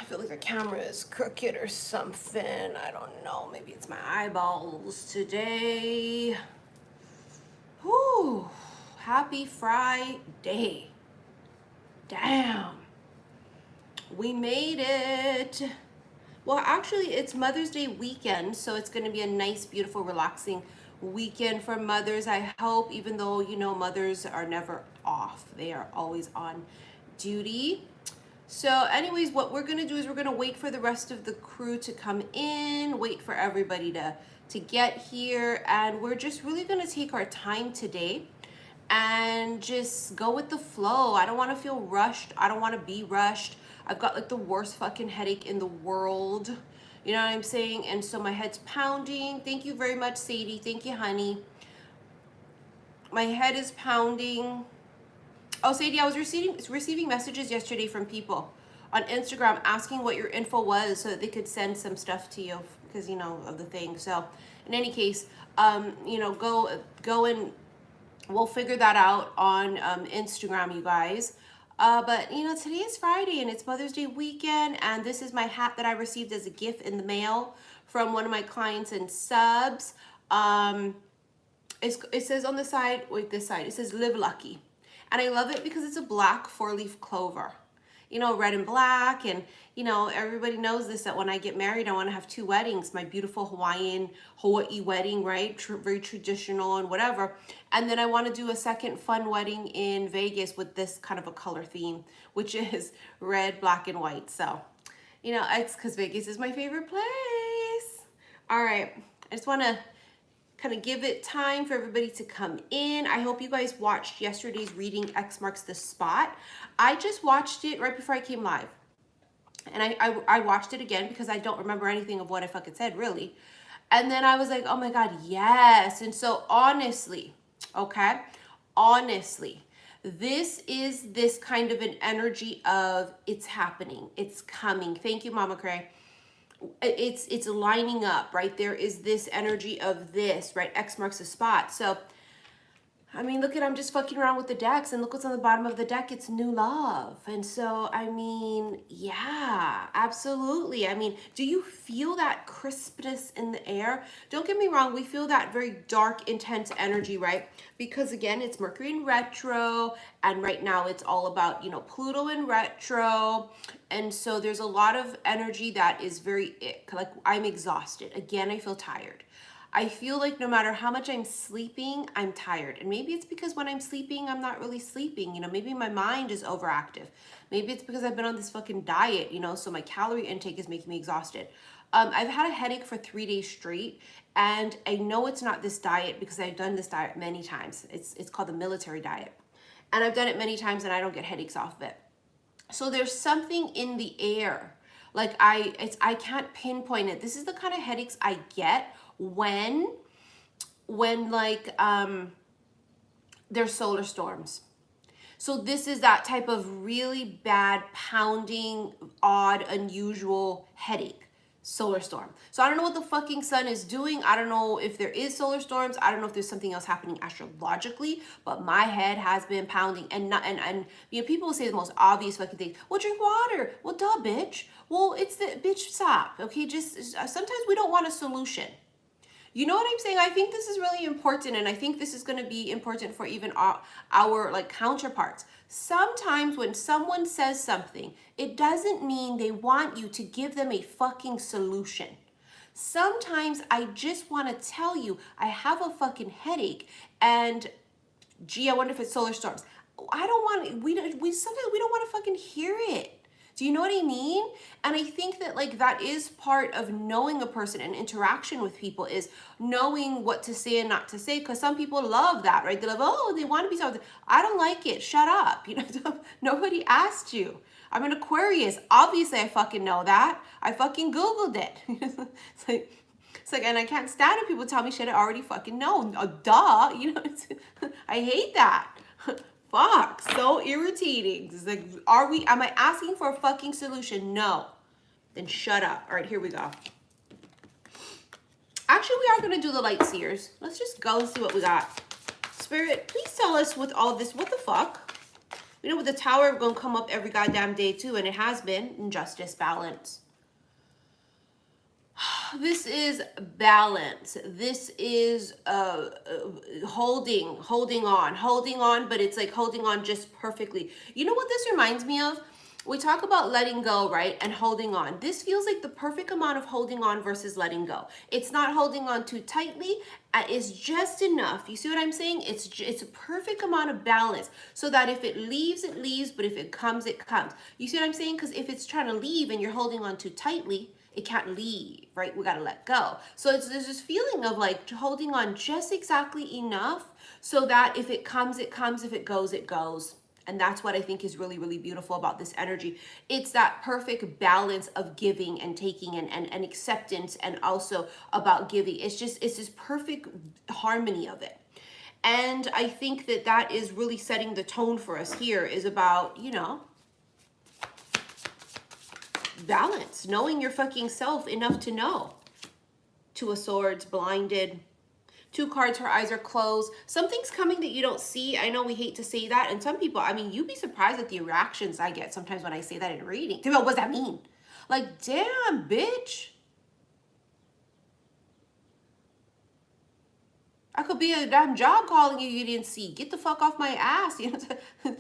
feel like the camera is crooked or something. I don't know. Maybe it's my eyeballs today. Whew. Happy Friday. Damn. We made it. Well, actually, it's Mother's Day weekend, so it's going to be a nice, beautiful, relaxing weekend for mothers, I hope, even though, you know, mothers are never off. They are always on duty. So anyways, what we're going to do is we're going to wait for the rest of the crew to come in, wait for everybody to get here, and we're just really going to take our time today and just go with the flow. I don't want to feel rushed. I don't want to be rushed. I've got like the worst fucking headache in the world. You know what I'm saying? And so my head's pounding. Thank you very much, Sadie. Thank you, honey. My head is pounding. Oh, Sadie, I was receiving messages yesterday from people on Instagram asking what your info was so that they could send some stuff to you because, you know, of the thing. So in any case, you know, go and we'll figure that out on Instagram, you guys. But, you know, today is Friday and it's Mother's Day weekend. And this is my hat that I received as a gift in the mail from one of my clients and subs. It says on the side, wait, this side, it says Live Lucky. And I love it because it's a black 4-leaf clover. You know, red and black. And, you know, everybody knows this, that when I get married, I want to have 2 weddings. My beautiful Hawaii wedding, right? Very traditional and whatever. And then I want to do a second fun wedding in Vegas with this kind of a color theme, which is red, black, and white. So, you know, it's because Vegas is my favorite place. All right. I just want to kind of give it time for everybody to come in. I hope you guys watched yesterday's reading, X Marks the Spot. I just watched it right before I came live. And I watched it again because I don't remember anything of what I fucking said, really. And then I was like, oh my God, yes. And so honestly, okay, honestly, this is this kind of an energy of it's happening, it's coming. Thank you, Mama Cray. It's lining up, right? There is this energy of this, right? X marks the spot. So, I mean, look at, I'm just fucking around with the decks and look what's on the bottom of the deck. It's new love. And so, I mean, yeah, absolutely. I mean, do you feel that crispness in the air? Don't get me wrong. We feel that very dark, intense energy, right? Because again, it's Mercury in retro. And right now it's all about, you know, Pluto in retro. And so there's a lot of energy that is very ick. Like I'm exhausted. Again, I feel tired. I feel like no matter how much I'm sleeping, I'm tired. And maybe it's because when I'm sleeping, I'm not really sleeping. You know, maybe my mind is overactive. Maybe it's because I've been on this fucking diet, you know, so my calorie intake is making me exhausted. I've had a headache for 3 days straight. And I know it's not this diet because I've done this diet many times. It's called the military diet. And I've done it many times and I don't get headaches off of it. So there's something in the air. Like I can't pinpoint it. This is the kind of headaches I get when like there's solar storms. So this is that type of really bad, pounding, odd, unusual headache. Solar storm. So I don't know what the fucking sun is doing. I don't know if there is solar storms. I don't know if there's something else happening astrologically, but my head has been pounding and you know, people will say the most obvious fucking thing. Well, drink water. Well, duh, bitch. Well, it's the bitch, stop. Okay, just sometimes we don't want a solution. You know what I'm saying? I think this is really important, and I think this is going to be important for even our like counterparts. Sometimes when someone says something, it doesn't mean they want you to give them a fucking solution. Sometimes I just want to tell you I have a fucking headache, and gee, I wonder if it's solar storms. I don't want, we sometimes we don't want to fucking hear it. Do you know what I mean? And I think that like that is part of knowing a person and interaction with people is knowing what to say and not to say, because some people love that, right? They love, oh, they want to be something. I don't like it. Shut up. You know, nobody asked you. I'm an Aquarius. Obviously, I fucking know that. I fucking Googled it. It's like, and I can't stand it. People tell me shit I already fucking know. Duh. You know, I hate that. Fuck, so irritating. It's like, am I asking for a fucking solution? No. Then shut up. All right, here we go. Actually, we are going to do the light seers. Let's just go and see what we got. Spirit, please tell us with all this, what the fuck? You know, with the Tower going to come up every goddamn day too, and it has been. Justice, balance. This is balance. This is holding on, but it's like holding on just perfectly. You know what this reminds me of? We talk about letting go, right? And holding on. This feels like the perfect amount of holding on versus letting go. It's not holding on too tightly. It's just enough. You see what I'm saying? It's a perfect amount of balance so that if it leaves, it leaves, but if it comes, it comes. You see what I'm saying? Because if it's trying to leave and you're holding on too tightly, it can't leave, right? We got to let go. So there's this feeling of like holding on just exactly enough so that if it comes, it comes. If it goes, it goes. And that's what I think is really, really beautiful about this energy. It's that perfect balance of giving and taking and acceptance, and also about giving. It's this perfect harmony of it. And I think that that is really setting the tone for us here, is about, you know, balance, knowing your fucking self enough to know. Two of Swords, blinded. Two cards, her eyes are closed. Something's coming that you don't see. I know we hate to say that. And some people, I mean, you'd be surprised at the reactions I get sometimes when I say that in reading. What does that mean? Like, damn, bitch. I could be a damn job calling you didn't see. Get the fuck off my ass. You know?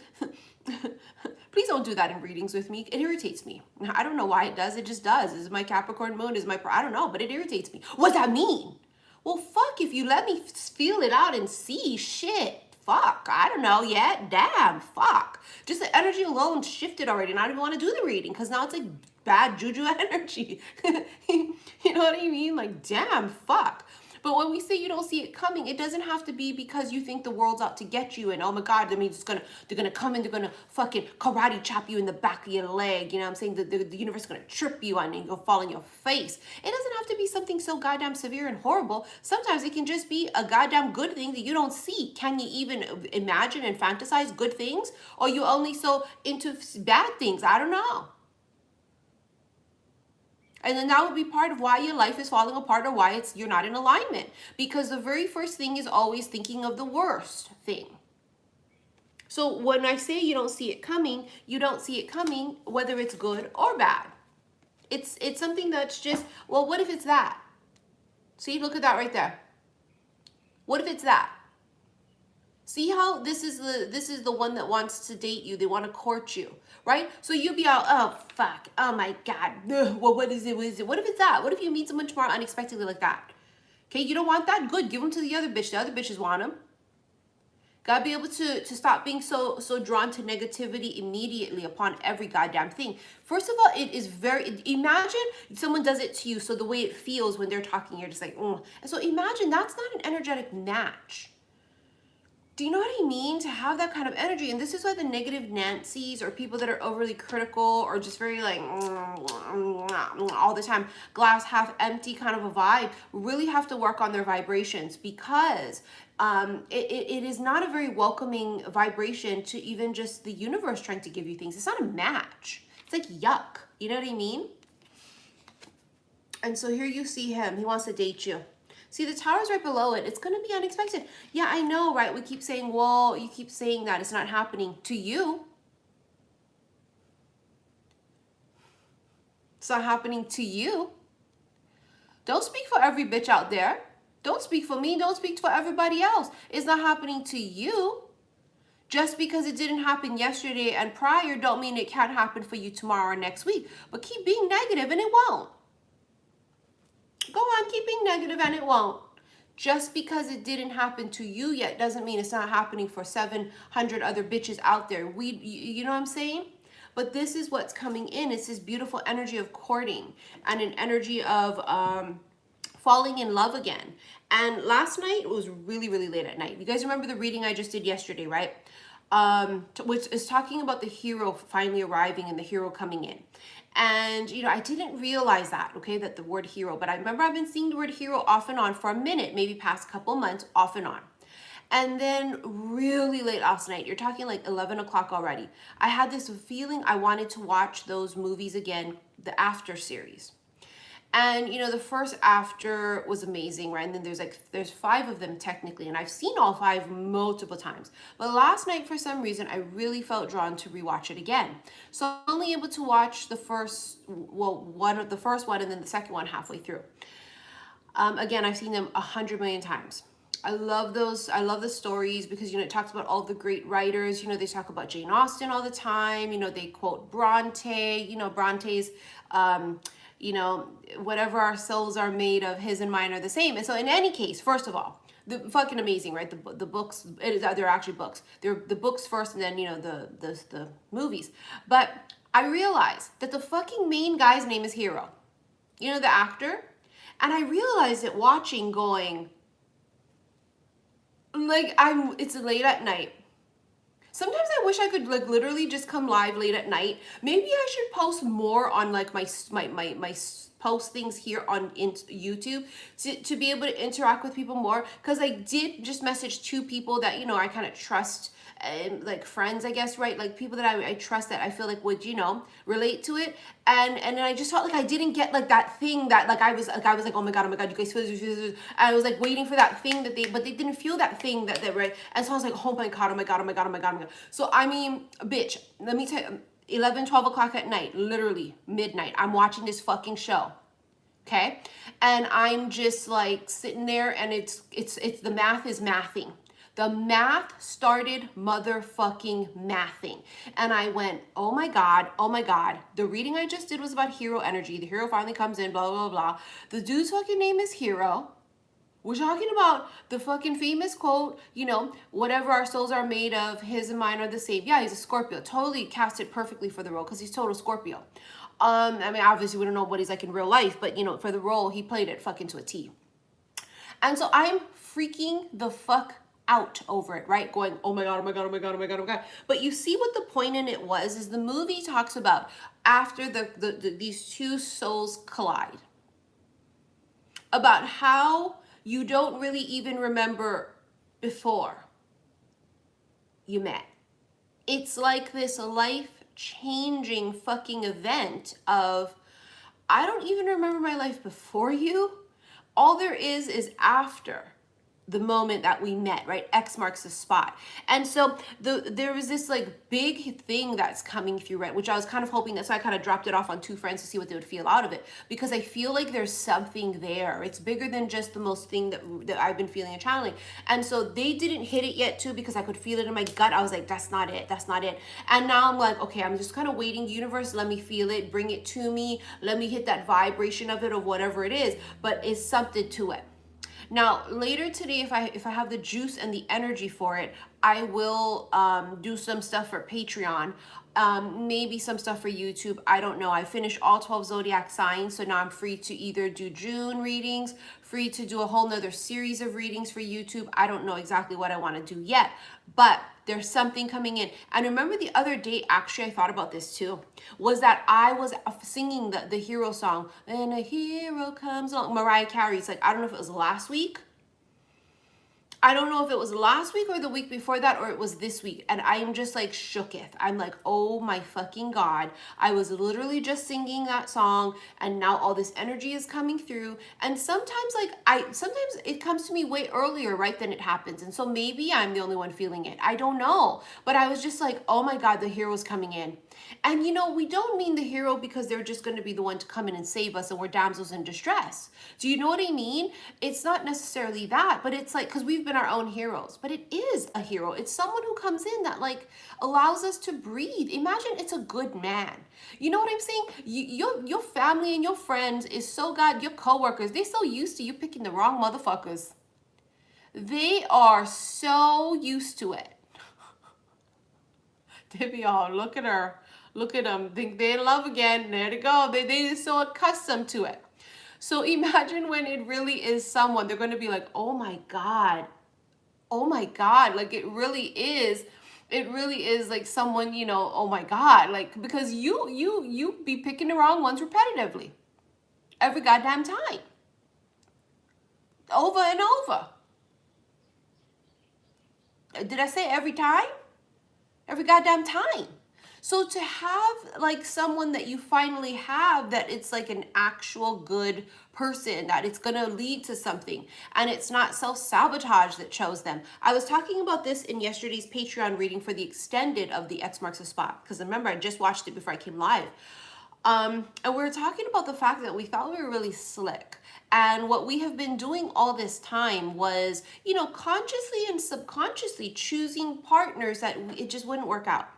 Please don't do that in readings with me. It irritates me. I don't know why it does. It just does. Is my Capricorn moon? Is my... I don't know, but it irritates me. What does that mean? Well, fuck, if you let me feel it out and see, shit, fuck, I don't know yet, damn, fuck. Just the energy alone shifted already, and I don't even want to do the reading, because now it's like bad juju energy. You know what I mean? Like, damn, fuck. But when we say you don't see it coming, it doesn't have to be because you think the world's out to get you and, oh my God, I mean, they're gonna come and they're gonna fucking karate chop you in the back of your leg. You know what I'm saying? The universe is gonna trip you on and you'll fall on your face. It doesn't have to be something so goddamn severe and horrible. Sometimes it can just be a goddamn good thing that you don't see. Can you even imagine and fantasize good things? Or you only so into bad things? I don't know. And then that would be part of why your life is falling apart, or why you're not in alignment. Because the very first thing is always thinking of the worst thing. So when I say you don't see it coming, you don't see it coming, whether it's good or bad. It's something that's just, well, what if it's that? See, look at that right there. What if it's that? See how this is the one that wants to date you. They want to court you, right? So you'll be all, oh, fuck. Oh, my God. Ugh, well, what is it? What is it? What if it's that? What if you meet someone tomorrow unexpectedly like that? Okay, you don't want that? Good. Give them to the other bitch. The other bitches want them. Gotta be able to stop being so drawn to negativity immediately upon every goddamn thing. First of all, it is very, imagine someone does it to you, so the way it feels when they're talking, you're just like, And so imagine that's not an energetic match. Do you know what I mean? To have that kind of energy. And this is why the negative Nancys, or people that are overly critical, or just very like all the time, glass half empty kind of a vibe, really have to work on their vibrations, because it is not a very welcoming vibration to even just the universe trying to give you things. It's not a match. It's like yuck. You know what I mean? And so here you see him. He wants to date you. See, the Tower's right below it. It's going to be unexpected. Yeah, I know, right? We keep saying, well, you keep saying that. It's not happening to you. It's not happening to you. Don't speak for every bitch out there. Don't speak for me. Don't speak for everybody else. It's not happening to you. Just because it didn't happen yesterday and prior don't mean it can't happen for you tomorrow or next week. But keep being negative and it won't. Go on, keep being negative and it won't. Just because it didn't happen to you yet doesn't mean it's not happening for 700 other bitches out there. You know what I'm saying? But this is what's coming in. It's this beautiful energy of courting and an energy of falling in love again. And last night, it was really, really late at night. You guys remember the reading I just did yesterday, right? Which is talking about the hero finally arriving and the hero coming in. And, you know, I didn't realize that, okay, that the word hero, but I remember I've been seeing the word hero off and on for a minute, maybe past couple months, off and on. And then really late last night, you're talking like 11 o'clock already, I had this feeling I wanted to watch those movies again, the After series. And you know, the first after was amazing, right? And then there's 5 of them technically, and I've seen all 5 multiple times. But last night, for some reason, I really felt drawn to rewatch it again. So I'm only able to watch the first, the first one, and then the second one halfway through. Again, I've seen them 100 million times. I love those. I love the stories because, you know, it talks about all the great writers. You know, they talk about Jane Austen all the time. You know, they quote Bronte, you know, Bronte's, you know, whatever our souls are made of, his and mine are the same. And so in any case, first of all, the fucking amazing, right? The books, they're actually books. They're the books first and then, you know, the movies. But I realized that the fucking main guy's name is Hero. You know, the actor. And I realized it watching going, like, it's late at night. Sometimes I wish I could like literally just come live late at night. Maybe I should post more on like my post things here on YouTube to be able to interact with people more. Because I did just message 2 people that, you know, I kind of trust, and like friends, I guess, right? Like people that I trust that I feel like would, you know, relate to it. And then I just felt like I didn't get like that thing that like I was like, oh my god, you guys feel this. I was like waiting for that thing but they didn't feel that thing that right. And so I was like, oh my god. So I mean, bitch, let me tell you, 11, 12 o'clock at night, literally midnight, I'm watching this fucking show. Okay. And I'm just like sitting there and it's the math is mathing. The math started motherfucking mathing. And I went, oh my God. The reading I just did was about hero energy. The hero finally comes in, blah, blah, blah. The dude's fucking name is Hero. We're talking about the fucking famous quote, you know, whatever our souls are made of, his and mine are the same. Yeah, he's a Scorpio. Totally casted perfectly for the role because he's total Scorpio. I mean, obviously we don't know what he's like in real life, but you know, for the role, he played it fucking to a T. And so I'm freaking the fuck out over it, right? Going, oh my god. But you see what the point in it was, is the movie talks about after these 2 souls collide, about how you don't really even remember before you met. It's like this life-changing fucking event of, I don't even remember my life before you. All there is after the moment that we met, right? X marks the spot. And so there was this like big thing that's coming through, right? Which I was kind of hoping that, so I kind of dropped it off on 2 friends to see what they would feel out of it, because I feel like there's something there. It's bigger than just the most thing that I've been feeling and channeling. And so they didn't hit it yet too, because I could feel it in my gut. I was like, that's not it. And now I'm like, okay, I'm just kind of waiting. Universe, let me feel it. Bring it to me. Let me hit that vibration of it, or whatever it is, but it's something to it. Now, later today, if I have the juice and the energy for it, I will do some stuff for Patreon, maybe some stuff for YouTube. I don't know. I finished all 12 zodiac signs, so now I'm free to either do June readings, free to do a whole nother series of readings for YouTube. I don't know exactly what I want to do yet, but there's something coming in. And remember the other day, actually, I thought about this too, was that I was singing the hero song, and a hero comes along, Mariah Carey's, like, I don't know if it was last week. I don't know if it was last week or the week before that, or it was this week. And I am just like shooketh. I'm like, oh my fucking God. I was literally just singing that song, and now all this energy is coming through. And sometimes sometimes it comes to me way earlier, right, than it happens. And so maybe I'm the only one feeling it. I don't know. But I was just like, oh my God, the hero's coming in. And you know, we don't mean the hero because they're just going to be the one to come in and save us and we're damsels in distress. Do you know what I mean? It's not necessarily that, but it's like, because we've been our own heroes, but it is a hero. It's someone who comes in that like allows us to breathe. Imagine it's a good man. You know what I'm saying? Your family and your friends is so God, your coworkers, they're so used to you picking the wrong motherfuckers. They are so used to it. They be all, look at her. Look at them. Think they're in love again. There they go. They're so accustomed to it. So imagine when it really is someone, they're going to be like, oh my God. Oh my God. Like it really is like someone, you know, oh my God. Like, because you be picking the wrong ones repetitively. Every goddamn time. Over and over. Did I say every time? Every goddamn time. So to have like someone that you finally have that it's like an actual good person, that it's going to lead to something, and it's not self-sabotage that chose them. I was talking about this in yesterday's Patreon reading for the extended of the X Marks the Spot, because remember I just watched it before I came live. And we were talking about the fact that we thought we were really slick. And what we have been doing all this time was, you know, consciously and subconsciously choosing partners that it just wouldn't work out.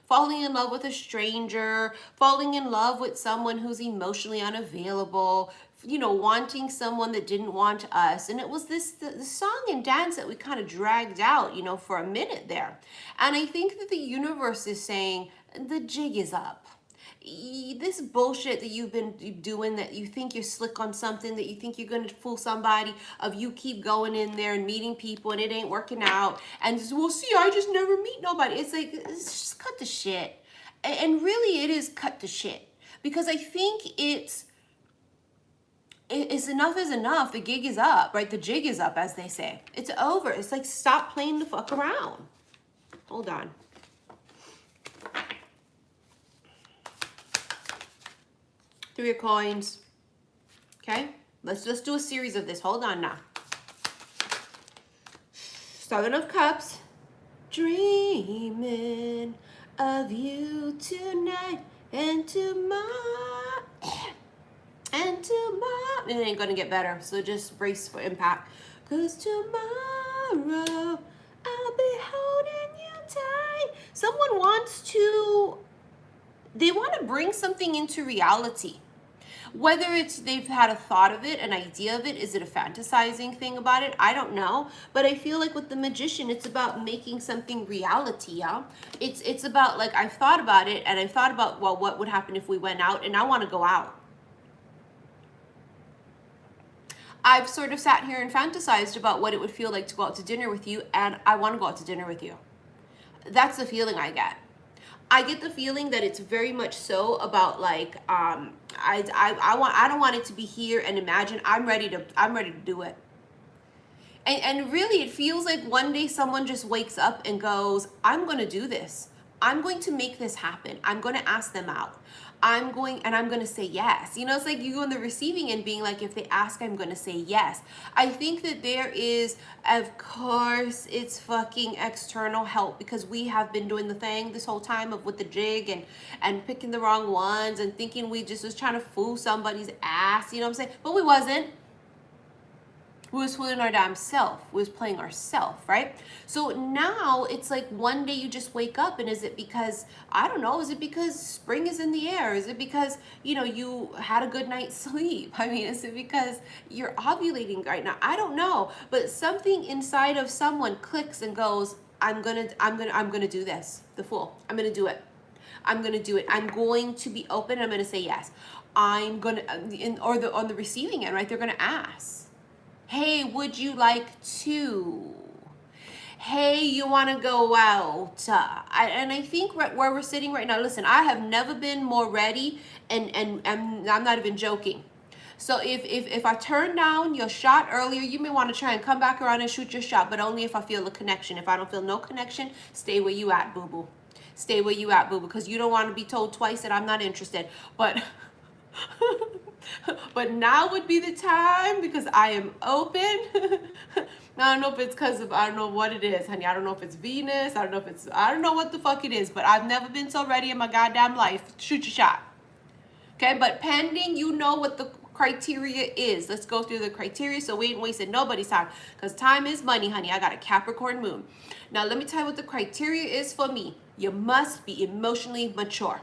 Falling in love with a stranger, falling in love with someone who's emotionally unavailable, you know, wanting someone that didn't want us. And it was the song and dance that we kind of dragged out, you know, for a minute there. And I think that the universe is saying the jig is up. This bullshit that you've been doing, that you think you're slick on something, that you think you're going to fool somebody, of you keep going in there and meeting people and it ain't working out, and just, well, see, I just never meet nobody. It's like, it's just cut the shit. And really it is cut the shit, because I think it's enough is enough. The gig is up, right? The jig is up, as they say. It's over. It's like, stop playing the fuck around. Hold on. 3 of coins. Okay, let's just do a series of this. Hold on now. 7 of cups. Dreaming of you tonight and tomorrow. And tomorrow. It ain't gonna get better, so just brace for impact. 'Cause tomorrow I'll be holding you tight. Someone wants to, they want to bring something into reality. Whether it's they've had a thought of it, an idea of it, is it a fantasizing thing about it? I don't know. But I feel like with the Magician, it's about making something reality, yeah? It's about, like, I've thought about it, and I've thought about, well, what would happen if we went out, and I want to go out. I've sort of sat here and fantasized about what it would feel like to go out to dinner with you, and I want to go out to dinner with you. That's the feeling I get. I get the feeling that it's very much so about, like, I don't want it to be here and imagine. I'm ready to do it. And really it feels like one day someone just wakes up and goes, I'm going to do this. I'm going to make this happen. I'm going to ask them out. I'm going to say yes. You know, it's like you go in the receiving end being like, if they ask, I'm going to say yes. I think that there is, of course, it's fucking external help, because we have been doing the thing this whole time of with the jig and picking the wrong ones and thinking we just was trying to fool somebody's ass. You know what I'm saying? But we wasn't. We was fooling our damn self. We was playing ourself, right? So now it's like one day you just wake up, and is it because, I don't know, is it because spring is in the air? Is it because, you know, you had a good night's sleep? I mean, is it because you're ovulating right now? I don't know. But something inside of someone clicks and goes, I'm gonna do this. The Fool. I'm gonna do it. I'm gonna do it. I'm going to be open. I'm gonna say yes. I'm gonna, on the receiving end, right? They're gonna ask. Hey, would you like to? Hey, you want to go out? And I think right where we're sitting right now, listen, I have never been more ready, and I'm not even joking. So if I turn down your shot earlier, you may want to try and come back around and shoot your shot, but only if I feel a connection. If I don't feel no connection, stay where you at, boo-boo. Stay where you at, boo-boo, because you don't want to be told twice that I'm not interested. But... but now would be the time, because I am open. I don't know if it's because of, I don't know what it is, honey. I don't know if it's Venus. I don't know what the fuck it is, but I've never been so ready in my goddamn life. Shoot your shot. Okay, but pending, you know what the criteria is. Let's go through the criteria so we ain't wasting nobody's time, because time is money, honey. I got a Capricorn moon. Now, let me tell you what the criteria is for me. You must be emotionally mature.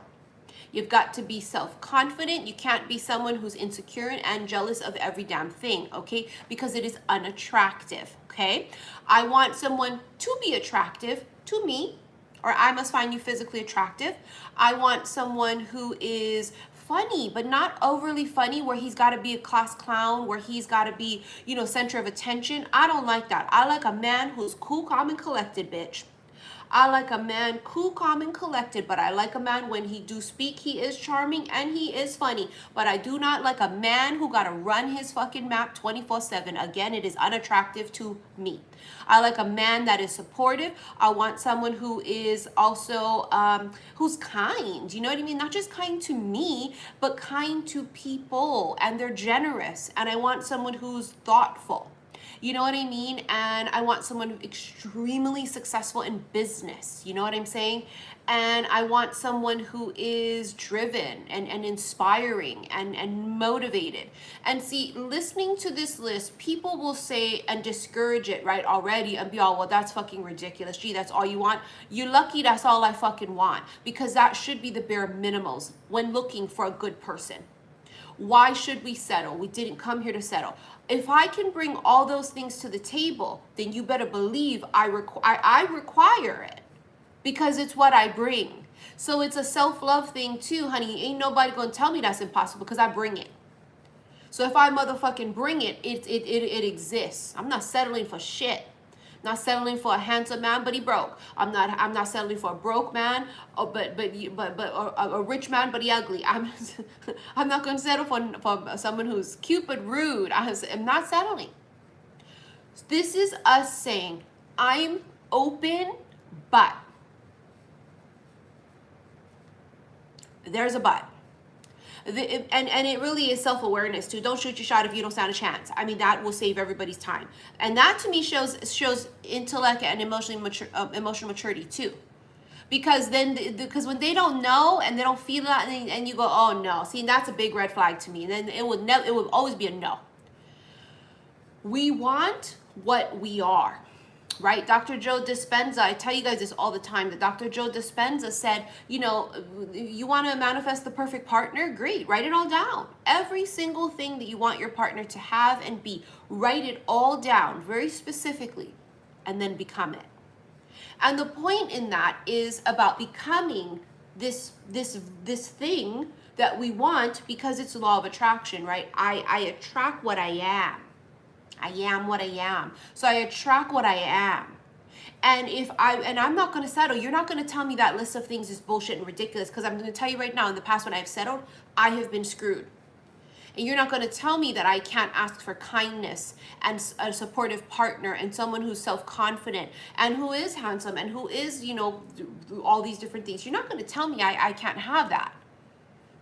You've got to be self-confident. You can't be someone who's insecure and jealous of every damn thing, okay? Because it is unattractive, okay? I want someone to be attractive to me, or I must find you physically attractive. I want someone who is funny, but not overly funny, where he's got to be a class clown, where he's got to be, you know, center of attention. I don't like that. I like a man who's cool, calm, and collected, bitch. I like a man cool, calm, and collected, but I like a man when he do speak, he is charming and he is funny. But I do not like a man who gotta run his fucking map 24/7. Again, it is unattractive to me. I like a man that is supportive. I want someone who is also, who's kind. You know what I mean? Not just kind to me, but kind to people. And they're generous. And I want someone who's thoughtful. You know what I mean? And I want someone extremely successful in business. You know what I'm saying? And I want someone who is driven and inspiring and motivated. And see, listening to this list, people will say and discourage it, right, already and be all, well, that's fucking ridiculous. Gee, that's all you want? You're lucky that's all I fucking want. Because that should be the bare minimals when looking for a good person. Why should we settle? We didn't come here to settle. If I can bring all those things to the table, then you better believe I require it because it's what I bring. So it's a self-love thing too, honey. Ain't nobody gonna tell me that's impossible because I bring it. So if I motherfucking bring it, it exists. I'm not settling for shit. Not settling for a handsome man, but he broke. I'm not settling for a broke man, or but a rich man, but he ugly. I'm not going to settle for someone who's cute but rude. I'm not settling. This is us saying, I'm open, but there's a but. And it really is self-awareness too. Don't shoot your shot if you don't stand a chance. I mean, that will save everybody's time. And that to me shows intellect and emotional maturity too. Because because when they don't know and they don't feel that and you go, oh no, see, that's a big red flag to me. And then it will always be a no. We want what we are. Right? Dr. Joe Dispenza, I tell you guys this all the time, that Dr. Joe Dispenza said, you know, you want to manifest the perfect partner? Great. Write it all down. Every single thing that you want your partner to have and be, write it all down very specifically and then become it. And the point in that is about becoming this thing that we want because it's the law of attraction, right? I attract what I am. I am what I am. So I attract what I am. And I'm not going to settle. You're not going to tell me that list of things is bullshit and ridiculous, because I'm going to tell you right now, in the past when I've settled, I have been screwed. And you're not going to tell me that I can't ask for kindness and a supportive partner and someone who's self-confident and who is handsome and who is, you know, all these different things. You're not going to tell me I can't have that.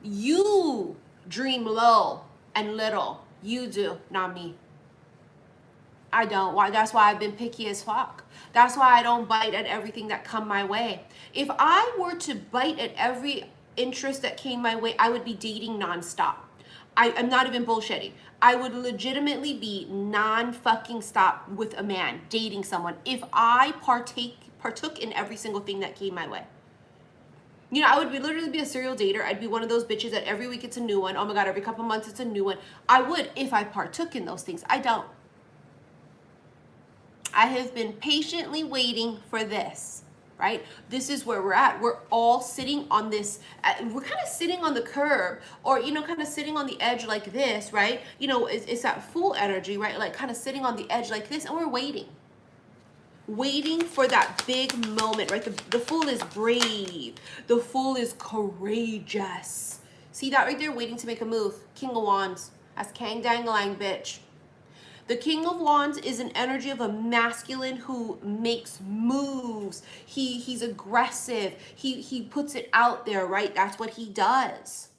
You dream low and little. You do, not me. I don't. Why? That's why I've been picky as fuck. That's why I don't bite at everything that come my way. If I were to bite at every interest that came my way, I would be dating nonstop. I'm not even bullshitting. I would legitimately be non-fucking stop with a man, dating someone, if I partook in every single thing that came my way. You know, I would literally be a serial dater. I'd be one of those bitches that every week it's a new one. Oh my God, every couple months it's a new one. I would if I partook in those things. I don't. I have been patiently waiting for this, right? This is where we're at. We're all sitting on this, we're kind of sitting on the curb, or, you know, kind of sitting on the edge like this, right? You know, it's that fool energy, right? Like kind of sitting on the edge like this, and we're waiting for that big moment, right? The fool is brave. The fool is courageous. See that right there? Waiting to make a move. King of Wands. That's Kang Dangalang, bitch. The King of Wands is an energy of a masculine who makes moves. He's aggressive. He puts it out there, right? That's what he does.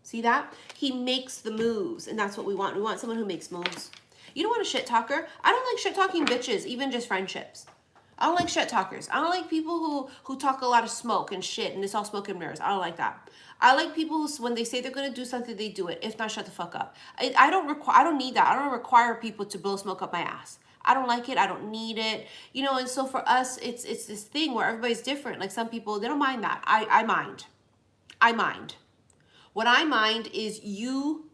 See that? He makes the moves, and that's what we want. We want someone who makes moves. You don't want a shit talker. I don't like shit talking bitches, even just friendships. I don't like shit talkers. I don't like people who talk a lot of smoke and shit, and it's all smoke and mirrors. I don't like that. I like people who, when they say they're going to do something, they do it. If not, shut the fuck up. I don't need that. I don't require people to blow smoke up my ass. I don't like it. I don't need it. You know, and so for us, it's this thing where everybody's different. Like some people, they don't mind that. I mind. I mind. What I mind is you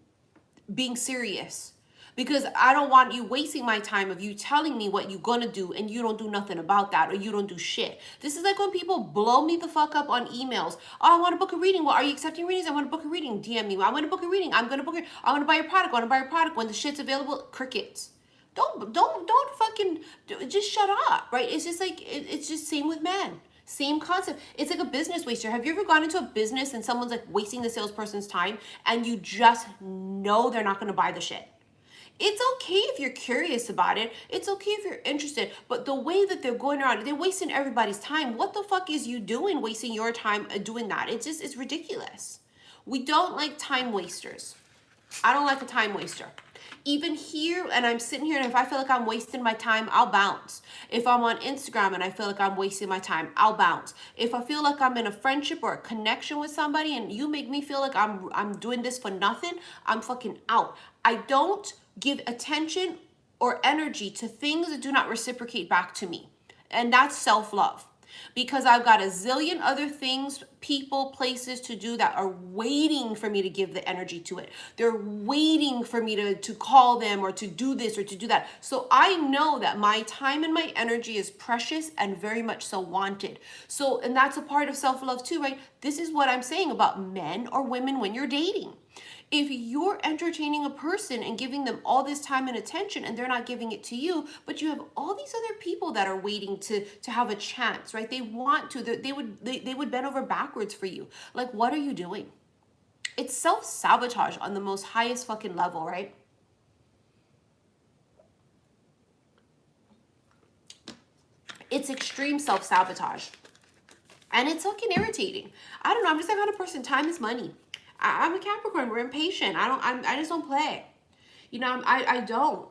being serious. Because I don't want you wasting my time of you telling me what you're gonna do and you don't do nothing about that, or you don't do shit. This is like when people blow me the fuck up on emails. Oh, I want to book a reading. Well, are you accepting readings? I want to book a reading. DM me. I want to book a reading. I'm gonna book it. I want to buy your product. I want to buy your product. When the shit's available, crickets. Don't fucking just shut up, right? It's just like it's just same with men. Same concept. It's like a business waster. Have you ever gone into a business and someone's like wasting the salesperson's time and you just know they're not going to buy the shit? It's okay if you're curious about it. It's okay if you're interested. But the way that they're going around, they're wasting everybody's time. What the fuck is you doing wasting your time doing that? It's ridiculous. We don't like time wasters. I don't like a time waster. Even here, and I'm sitting here, and if I feel like I'm wasting my time, I'll bounce. If I'm on Instagram and I feel like I'm wasting my time, I'll bounce. If I feel like I'm in a friendship or a connection with somebody and you make me feel like I'm doing this for nothing, I'm fucking out. I don't give attention or energy to things that do not reciprocate back to me. And that's self-love. Because I've got a zillion other things, people, places to do that are waiting for me to give the energy to it. They're waiting for me to call them or to do this or to do that. So I know that my time and my energy is precious and very much so wanted. So, and that's a part of self-love too, right? This is what I'm saying about men or women when you're dating. If you're entertaining a person and giving them all this time and attention and they're not giving it to you, but you have all these other people that are waiting to have a chance, right? They want to, they would bend over backwards for you. Like, what are you doing? It's self-sabotage on the most highest fucking level, right? It's extreme self-sabotage. And it's fucking irritating. I don't know, I'm just that kind of person. Time is money. I'm a Capricorn. We're impatient. I just don't play. You know, I don't.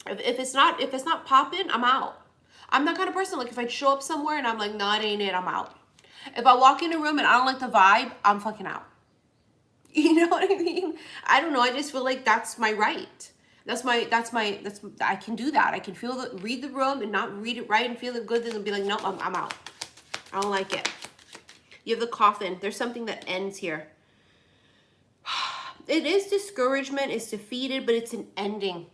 If it's not popping, I'm out. I'm that kind of person. Like if I show up somewhere and I'm like, no, it ain't it, I'm out. If I walk in a room and I don't like the vibe, I'm fucking out. You know what I mean? I don't know. I just feel like that's my right. I can do that. I can read the room and not read it right and feel it good and be like, nope, I'm out. I don't like it. You have the coffin. There's something that ends here. It is discouragement, it's defeated, but it's an ending.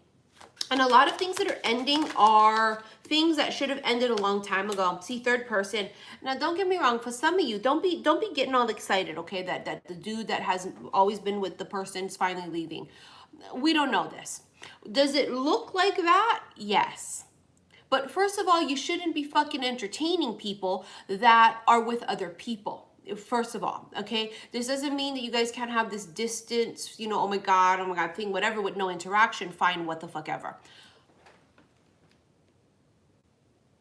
And a lot of things that are ending are things that should have ended a long time ago. See, third person. Now, don't get me wrong. For some of you, don't be getting all excited, okay? That the dude that hasn't always been with the person is finally leaving. We don't know this. Does it look like that? Yes. But first of all, you shouldn't be fucking entertaining people that are with other people. First of all, okay? This doesn't mean that you guys can't have this distance, you know, oh my God thing, whatever, with no interaction, fine, what the fuck ever.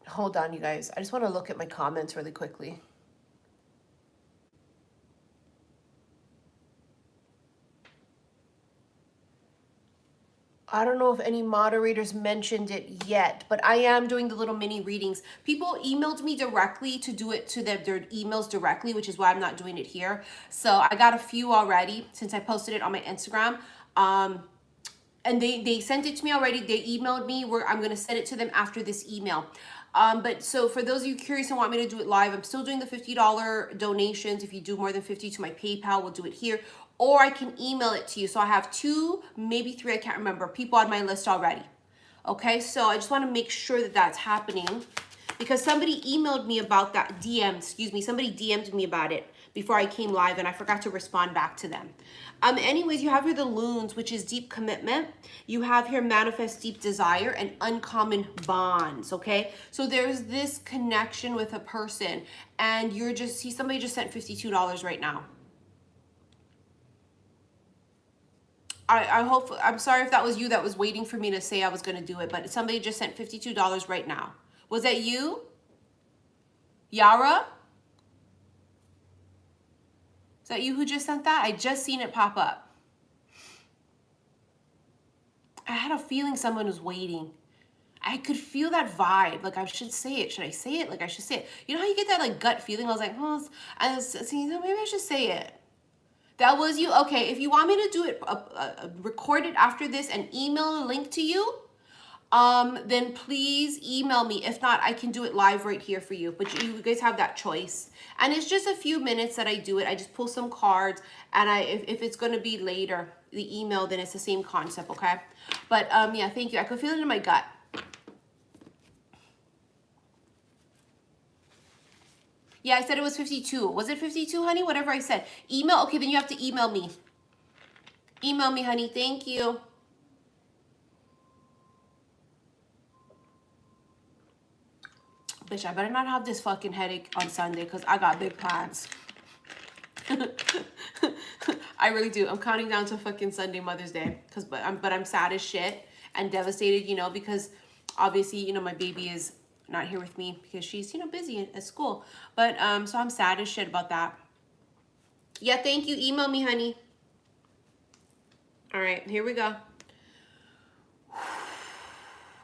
Hold on, you guys. I just want to look at my comments really quickly. I don't know if any moderators mentioned it yet, but I am doing the little mini readings. People emailed me directly to do it to their emails directly, which is why I'm not doing it here. So I got a few already since I posted it on my Instagram. And they sent it to me already. They emailed me. I'm going to send it to them after this email. But so for those of you curious and want me to do it live, I'm still doing the $50 donations. If you do more than 50 to my PayPal, we'll do it here. Or I can email it to you. So I have 2, maybe 3, I can't remember, people on my list already. Okay, so I just want to make sure that that's happening because somebody emailed me about that, somebody DM'd me about it before I came live and I forgot to respond back to them. Anyways, you have here the loons, which is deep commitment. You have here manifest deep desire and uncommon bonds, okay? So there's this connection with a person and somebody just sent $52 right now. I hope, I'm sorry if that was you that was waiting for me to say I was going to do it, but somebody just sent $52 right now. Was that you? Yara? Is that you who just sent that? I just seen it pop up. I had a feeling someone was waiting. I could feel that vibe. Like I should say it. Should I say it? Like I should say it. You know how you get that like gut feeling? I was like, maybe I should say it. That was you? Okay, if you want me to do it, record it after this and email a link to you, then please email me. If not, I can do it live right here for you. But you guys have that choice. And it's just a few minutes that I do it. I just pull some cards. And if it's going to be later, the email, then it's the same concept, okay? But yeah, thank you. I could feel it in my gut. Yeah, I said it was 52. Was it 52, honey? Whatever I said. Email? Okay, then you have to email me. Email me, honey. Thank you. Bitch, I better not have this fucking headache on Sunday because I got big plans. I really do. I'm counting down to fucking Sunday, Mother's Day, but I'm sad as shit and devastated, you know, because obviously, you know, my baby is not here with me because she's, you know, busy at school. But so I'm sad as shit about that. Yeah, thank you. Email me, honey. All right, here we go.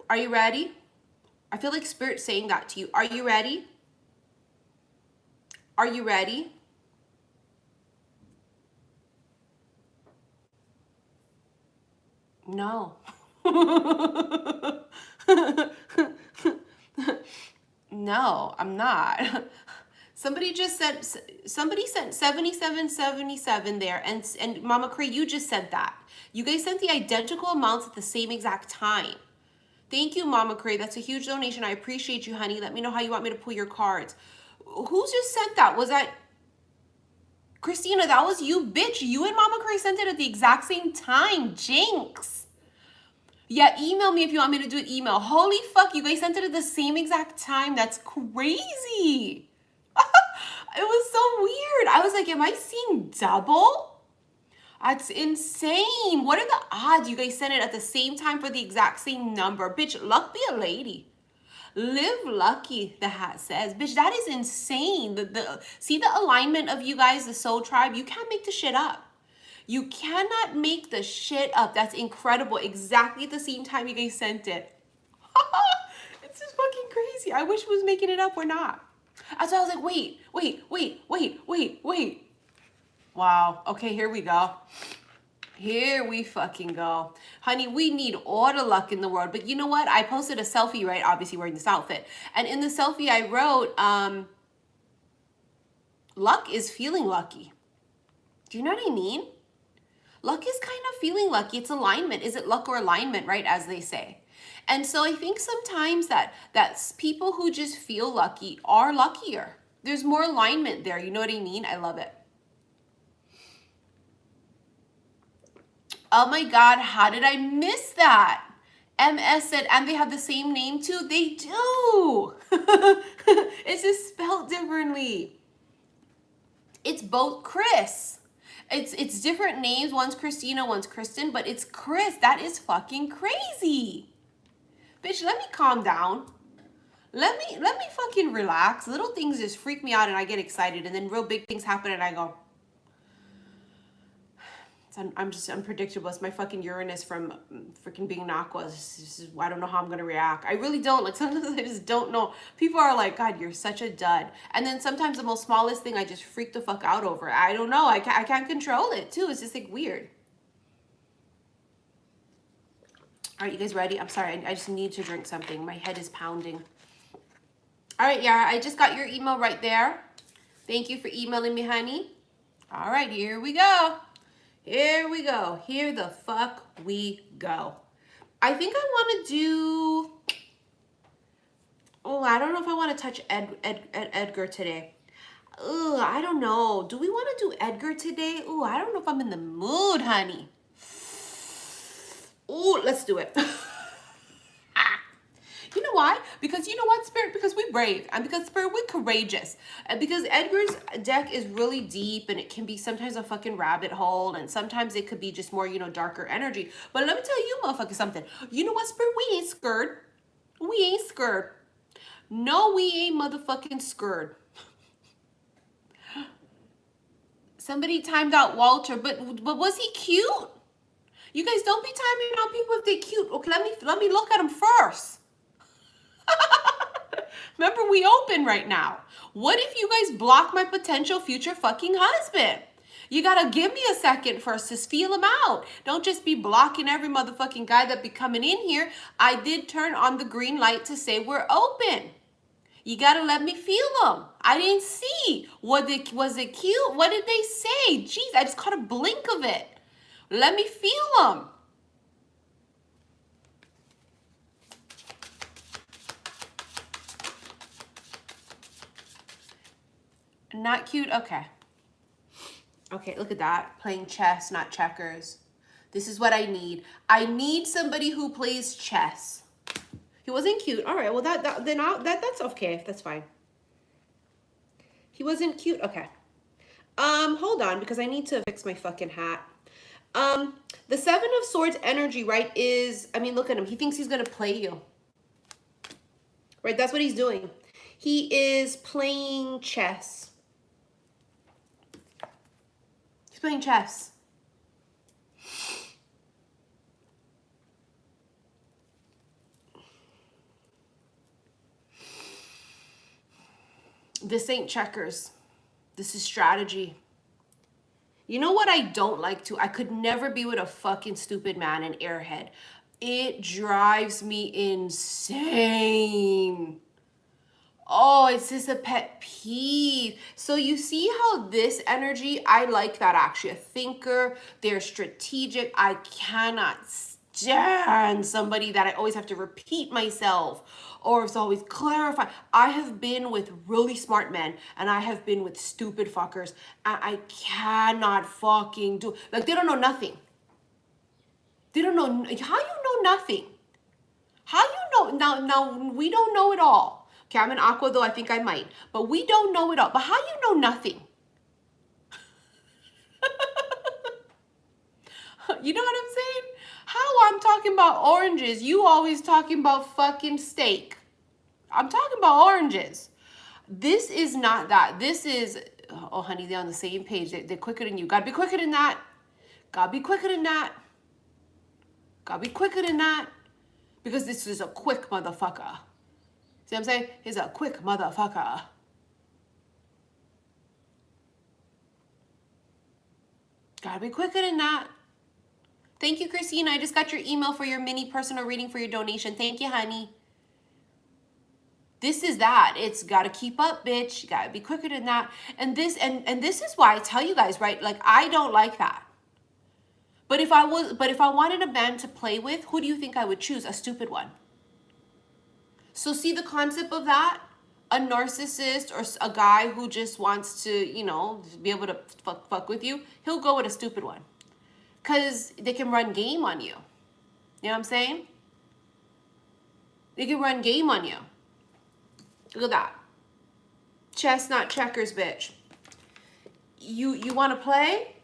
Are you ready? I feel like Spirit's saying that to you. Are you ready? Are you ready? No. No, I'm not. Somebody sent 7777 there, and Mama Cray, you just sent that. You guys sent the identical amounts at the same exact time. Thank you, Mama Cray. That's a huge donation. I appreciate you, honey. Let me know how you want me to pull your cards. Who just sent that? Was that Christina? That was you, bitch. You and Mama Cray sent it at the exact same time. Jinx. Yeah, email me if you want me to do it. Email. Holy fuck, you guys sent it at the same exact time. That's crazy. It was so weird. I was like, am I seeing double? That's insane. What are the odds you guys sent it at the same time for the exact same number? Bitch, luck be a lady. Live lucky, the hat says. Bitch, that is insane. See the alignment of you guys, the soul tribe? You can't make the shit up. You cannot make the shit up. That's incredible. Exactly at the same time you guys sent it. It's just fucking crazy. I wish I was making it up or not. So I was like, wait. Wow. Okay, here we go. Here we fucking go. Honey, we need all the luck in the world. But you know what? I posted a selfie, right? Obviously wearing this outfit. And in the selfie I wrote, luck is feeling lucky. Do you know what I mean? Luck is kind of feeling lucky. It's alignment. Is it luck or alignment, right? As they say. And so I think sometimes that's people who just feel lucky are luckier. There's more alignment there. You know what I mean? I love it. Oh my God, how did I miss that? MS said, and they have the same name too. They do. It's just spelled differently. It's both Chris. It's different names. One's Christina, one's Kristen, but it's Chris. That is fucking crazy. Bitch, let me calm down. Let me fucking relax. Little things just freak me out and I get excited, and then real big things happen and I go, I'm just unpredictable. It's my fucking Uranus from freaking being an Aqua. I don't know how I'm going to react. I really don't. Like, sometimes I just don't know. People are like, God, you're such a dud. And then sometimes the most smallest thing I just freak the fuck out over. I don't know. I can't control it too. It's just like weird. All right, you guys ready? I'm sorry. I just need to drink something. My head is pounding. All right, Yara, I just got your email right there. Thank you for emailing me, honey. All right, here we go. Here we go. Here the fuck we go. I think I want to do... Oh, I don't know if I want to touch Edgar today. Ugh, I don't know. Do we want to do Edgar today? Ooh, I don't know if I'm in the mood, honey. Ooh, let's do it. You know why? Because you know what, Spirit? Because we're brave. And because, Spirit, we're courageous. And because Edgar's deck is really deep and it can be sometimes a fucking rabbit hole. And sometimes it could be just more, you know, darker energy. But let me tell you, motherfucker, something. You know what, Spirit? We ain't scared. We ain't scared. No, we ain't motherfucking scared. Somebody timed out Walter, but was he cute? You guys don't be timing out people if they're cute. Okay, let me look at him first. Remember, we open right now. What if you guys block my potential future fucking husband? You gotta give me a second first to feel him out. Don't just be blocking every motherfucking guy that be coming in here. I did turn on the green light to say we're open. You gotta let me feel them. I didn't see. Was it cute? What did they say? Jeez, I just caught a blink of it. Let me feel them. Not cute? Okay. Okay, look at that. Playing chess, not checkers. This is what I need. I need somebody who plays chess. He wasn't cute. All right, well, that's okay. That's fine. He wasn't cute. Okay. Hold on, because I need to fix my fucking hat. The Seven of Swords energy, right, is, I mean, look at him. He thinks he's going to play you. Right? That's what he's doing. He is playing chess. He's playing chess. This ain't checkers. This is strategy. You know what I don't like to? I could never be with a fucking stupid man, an airhead. It drives me insane. Oh, it's just a pet peeve. So you see how this energy, I like that actually. A thinker, they're strategic. I cannot stand somebody that I always have to repeat myself or it's always clarify. I have been with really smart men and I have been with stupid fuckers and I cannot fucking do, like they don't know nothing. They don't know, how you know nothing? How you know, now we don't know it all. Okay, I'm an aqua though, I think I might. But we don't know it all. But how you know nothing? You know what I'm saying? How I'm talking about oranges, you always talking about fucking steak. I'm talking about oranges. This is not that. This is, oh honey, they're on the same page. They're quicker than you. Gotta be quicker than that. Gotta be quicker than that. Gotta be quicker than that. Because this is a quick motherfucker. See what I'm saying? He's a quick motherfucker. Gotta be quicker than that. Thank you, Christina. I just got your email for your mini personal reading for your donation. Thank you, honey. This is that. It's gotta keep up, bitch. You gotta be quicker than that. And this is why I tell you guys, right? Like I don't like that. But if I wanted a man to play with, who do you think I would choose? A stupid one. So see the concept of that? A narcissist or a guy who just wants to, you know, be able to fuck with you, he'll go with a stupid one. Because they can run game on you. You know what I'm saying? They can run game on you. Look at that. Chess, not checkers, bitch. You want to play?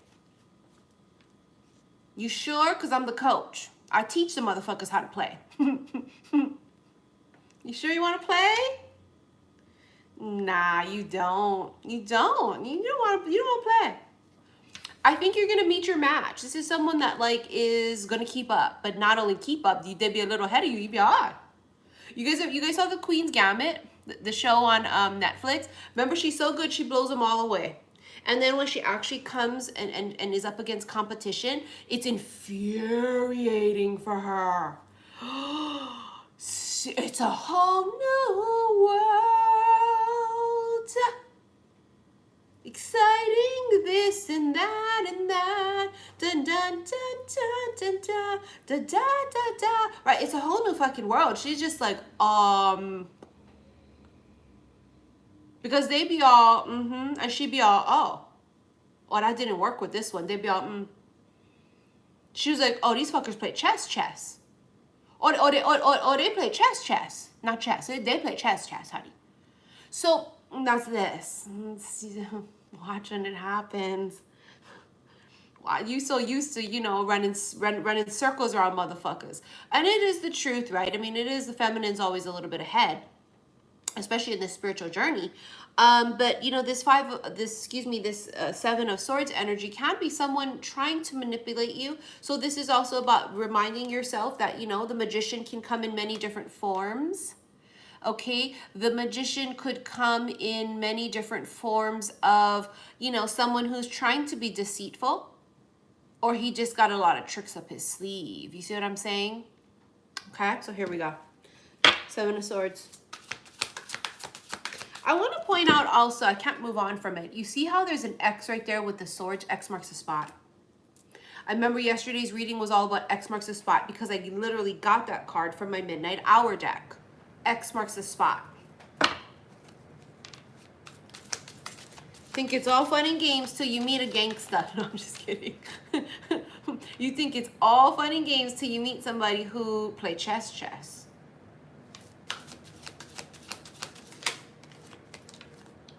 You sure? Because I'm the coach. I teach the motherfuckers how to play. You sure you want to play? Nah, you don't. You don't. You don't want to play. I think you're going to meet your match. This is someone that like is going to keep up, but not only keep up, they'd be a little ahead of you. You'd be all right. You guys saw the Queen's Gambit, the show on Netflix. Remember, she's so good, she blows them all away. And then when she actually comes and is up against competition, it's infuriating for her. It's a whole new world. Exciting this and that and that. Dun dun dun dun dun dun da da da da. Right, it's a whole new fucking world. She's just like, because they be all, and she be all, oh, that didn't work with this one. They'd be all, She was like, oh, these fuckers play chess. Or they play chess. Not chess. They play chess, honey. So that's this. Watching it happens. Why you so used to, you know, running circles around motherfuckers. And it is the truth, right? I mean, it is the feminine's always a little bit ahead, especially in this spiritual journey. But you know, this Seven of Swords energy can be someone trying to manipulate you. So this is also about reminding yourself that, you know, the magician can come in many different forms. Okay, the magician could come in many different forms of, you know, someone who's trying to be deceitful, or he just got a lot of tricks up his sleeve. You see what I'm saying? Okay, so here we go. Seven of Swords. I want to point out also, I can't move on from it. You see how there's an X right there with the swords? X marks the spot. I remember yesterday's reading was all about X marks the spot because I literally got that card from my Midnight Hour deck. X marks the spot. Think it's all fun and games till you meet a gangsta. No, I'm just kidding. You think it's all fun and games till you meet somebody who play chess.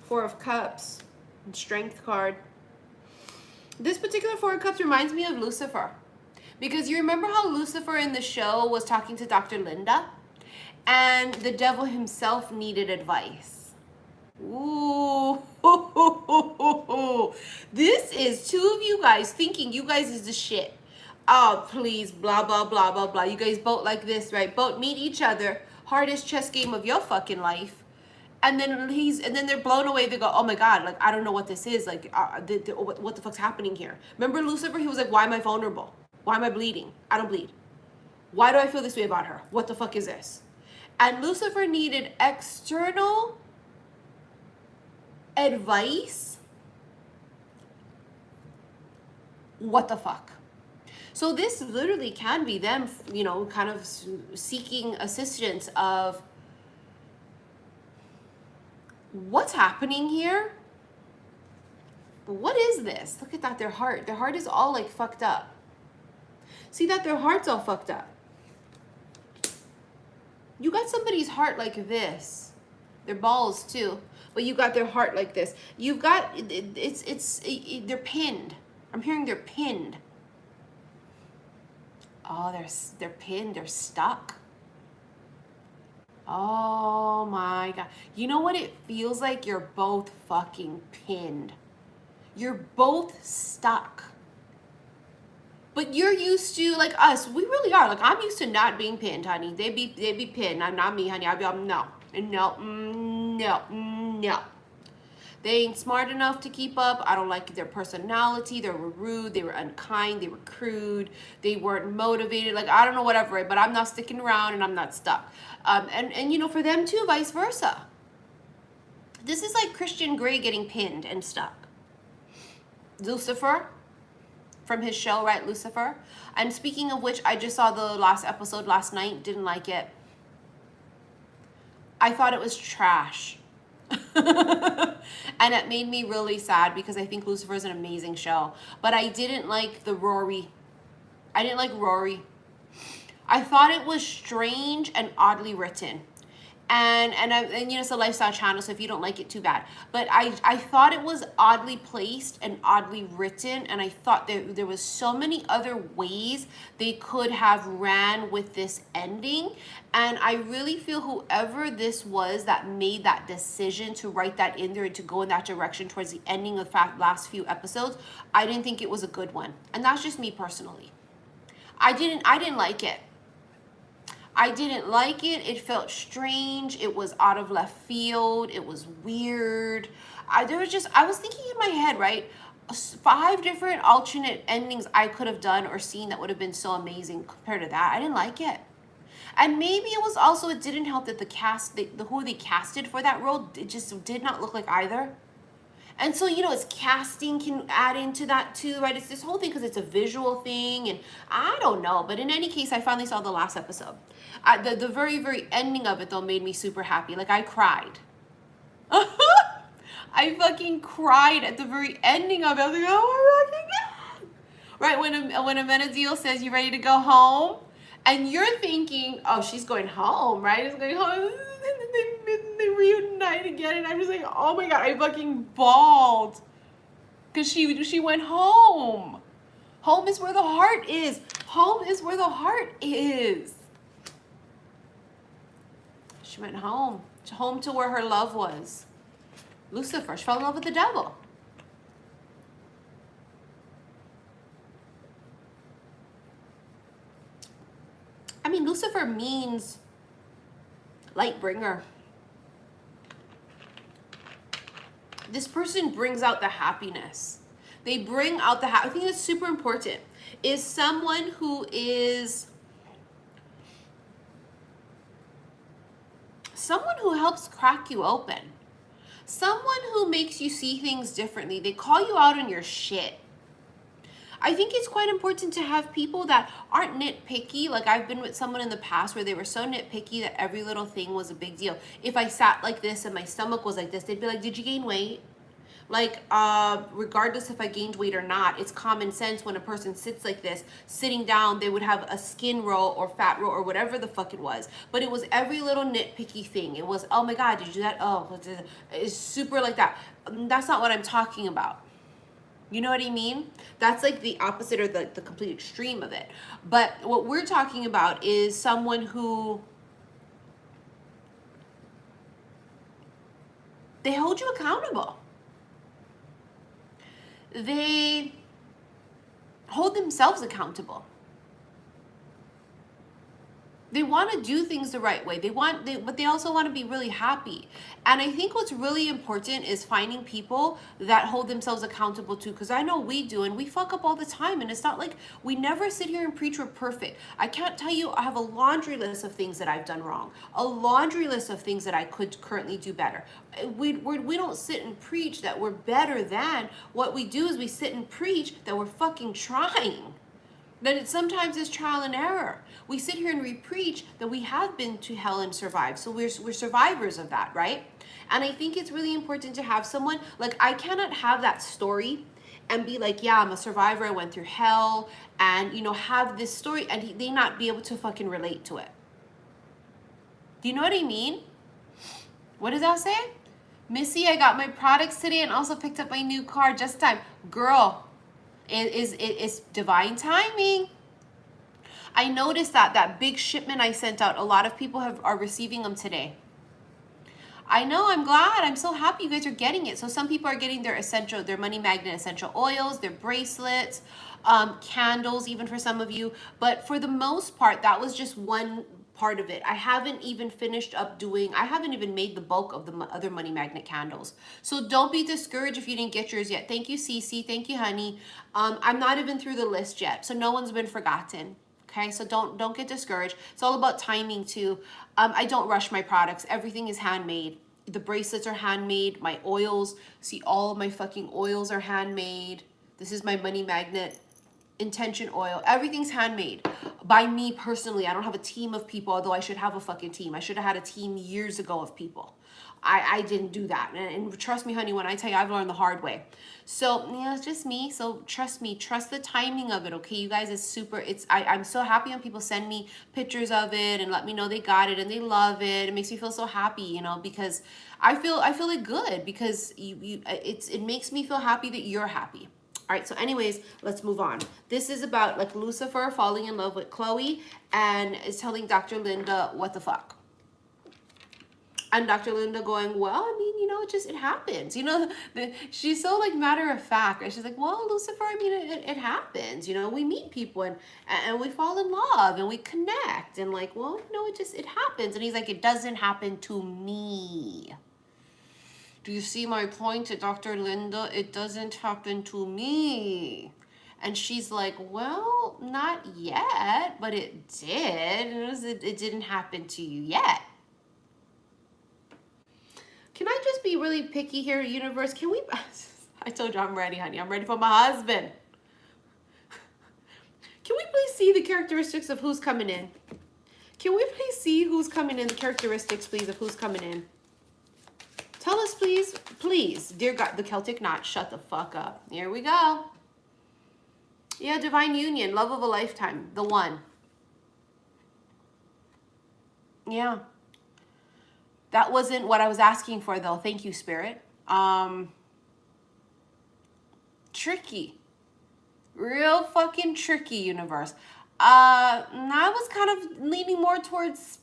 Four of Cups, Strength card. This particular Four of Cups reminds me of Lucifer. Because you remember how Lucifer in the show was talking to Dr. Linda? And the devil himself needed advice. Ooh. This is two of you guys thinking you guys is the shit. Oh, please, blah, blah, blah, blah, blah. You guys both like this, right? Both meet each other. Hardest chess game of your fucking life. And then they're blown away. They go, oh my God, like, I don't know what this is. Like, what the fuck's happening here? Remember Lucifer? He was like, why am I vulnerable? Why am I bleeding? I don't bleed. Why do I feel this way about her? What the fuck is this? And Lucifer needed external advice. What the fuck? So this literally can be them, you know, kind of seeking assistance of what's happening here? What is this? Look at that, their heart. Their heart is all like fucked up. See that their heart's all fucked up. You got somebody's heart like this. Their balls too. But you got their heart like this. You've got, they're pinned. I'm hearing they're pinned. Oh, they're pinned. They're stuck. Oh my God. You know what it feels like? You're both fucking pinned. You're both stuck. But you're used to, like us, we really are. Like, I'm used to not being pinned, honey. They be pinned. I'm not me, honey. No. They ain't smart enough to keep up. I don't like their personality. They were rude. They were unkind. They were crude. They weren't motivated. Like, I don't know, whatever, right? But I'm not sticking around and I'm not stuck. And you know, for them too, vice versa. This is like Christian Grey getting pinned and stuck. Lucifer, from his show, right? Lucifer. And speaking of which, I just saw the last episode last night. Didn't like it. I thought it was trash. And it made me really sad because I think Lucifer is an amazing show. But I didn't like the Rory. I didn't like Rory. I thought it was strange and oddly written. And you know, it's a lifestyle channel, so if you don't like it, too bad. But I thought it was oddly placed and oddly written, and I thought there was so many other ways they could have ran with this ending. And I really feel whoever this was that made that decision to write that in there and to go in that direction towards the ending of the last few episodes, I didn't think it was a good one. And that's just me personally. I didn't like it. I didn't like it. It felt strange. It was out of left field. It was weird. I was thinking in my head, right? 5 different alternate endings I could have done or seen that would have been so amazing compared to that. I didn't like it. And maybe it was also, it didn't help that the cast, who they casted for that role, it just did not look like either. And so, you know, it's casting can add into that too, right? It's this whole thing because it's a visual thing, and I don't know. But in any case, I finally saw the last episode. The very, very ending of it, though, made me super happy. Like, I cried. I fucking cried at the very ending of it. I was like, oh my fucking God. Right, when Amenadiel says, you ready to go home? And you're thinking, oh, she's going home, right? It's going home. They reunite again, and I'm just like, oh my God, I fucking bawled. Because she went home. Home is where the heart is. Home is where the heart is. She went home. Home to where her love was. Lucifer. She fell in love with the devil. I mean, Lucifer means light bringer. This person brings out the happiness. They bring out the I think that's super important. Is someone who helps crack you open. Someone who makes you see things differently. They call you out on your shit. I think it's quite important to have people that aren't nitpicky. Like, I've been with someone in the past where they were so nitpicky that every little thing was a big deal. If I sat like this and my stomach was like this, they'd be like, did you gain weight? Like, regardless if I gained weight or not, it's common sense when a person sits like this, sitting down, they would have a skin roll or fat roll or whatever the fuck it was. But it was every little nitpicky thing. It was, oh my God, did you do that? Oh, it's super like that. That's not what I'm talking about. You know what I mean? That's like the opposite or the complete extreme of it. But what we're talking about is someone who, they hold you accountable. They hold themselves accountable. They want to do things the right way. But they also want to be really happy. And I think what's really important is finding people that hold themselves accountable too. Because I know we do, and we fuck up all the time. And it's not like we never sit here and preach we're perfect. I can't tell you, I have a laundry list of things that I've done wrong. A laundry list of things that I could currently do better. We don't sit and preach that we're better than. What we do is we sit and preach that we're fucking trying. That it sometimes is trial and error. We sit here and we preach that we have been to hell and survived. So we're survivors of that, right? And I think it's really important to have someone, like I cannot have that story and be like, yeah, I'm a survivor, I went through hell, and have this story and they not be able to fucking relate to it. Do you know what I mean? What does that say? Missy, I got my products today and also picked up my new car just in time. Girl, it's divine timing. I noticed that big shipment I sent out, a lot of people are receiving them today. I know, I'm glad. I'm so happy you guys are getting it. So some people are getting their money magnet essential oils, their bracelets, candles, even for some of you. But for the most part, that was just one part of it. I haven't even made the bulk of the other money magnet candles. So don't be discouraged if you didn't get yours yet. Thank you, Cece. Thank you, honey. I'm not even through the list yet, so no one's been forgotten. Okay, so don't get discouraged. It's all about timing too. I don't rush my products. Everything is handmade. The bracelets are handmade. My oils, see, all of my fucking oils are handmade. This is my money magnet intention oil. Everything's handmade by me personally. I don't have a team of people, although I should have a fucking team. I should have had a team years ago of people. I didn't do that. And trust me, honey, when I tell you, I've learned the hard way. So yeah, it's just me. So trust me, trust the timing of it. Okay, you guys, I'm so happy when people send me pictures of it and let me know they got it and they love it. It makes me feel so happy, because I feel it good, because it makes me feel happy that you're happy. All right, so anyways, let's move on. This is about like Lucifer falling in love with Chloe and is telling Dr. Linda what the fuck. And Dr. Linda going, well, I mean, it happens. She's so like matter of fact, right? She's like, well, Lucifer, I mean, it happens. We meet people and we fall in love and we connect and like, well, it happens. And he's like, it doesn't happen to me. Do you see my point, Dr. Linda? It doesn't happen to me. And she's like, well, not yet, but it did. It didn't happen to you yet. Can I just be really picky here, universe? Can we... I told you I'm ready, honey. I'm ready for my husband. Can we please see the characteristics of who's coming in? Can we please see who's coming in? The characteristics, please, of who's coming in. Tell us, please, please. Dear God, the Celtic knot, shut the fuck up. Here we go. Yeah, divine union, love of a lifetime, the one. Yeah. That wasn't what I was asking for, though. Thank you, Spirit. Tricky. Real fucking tricky, universe. I was kind of leaning more towards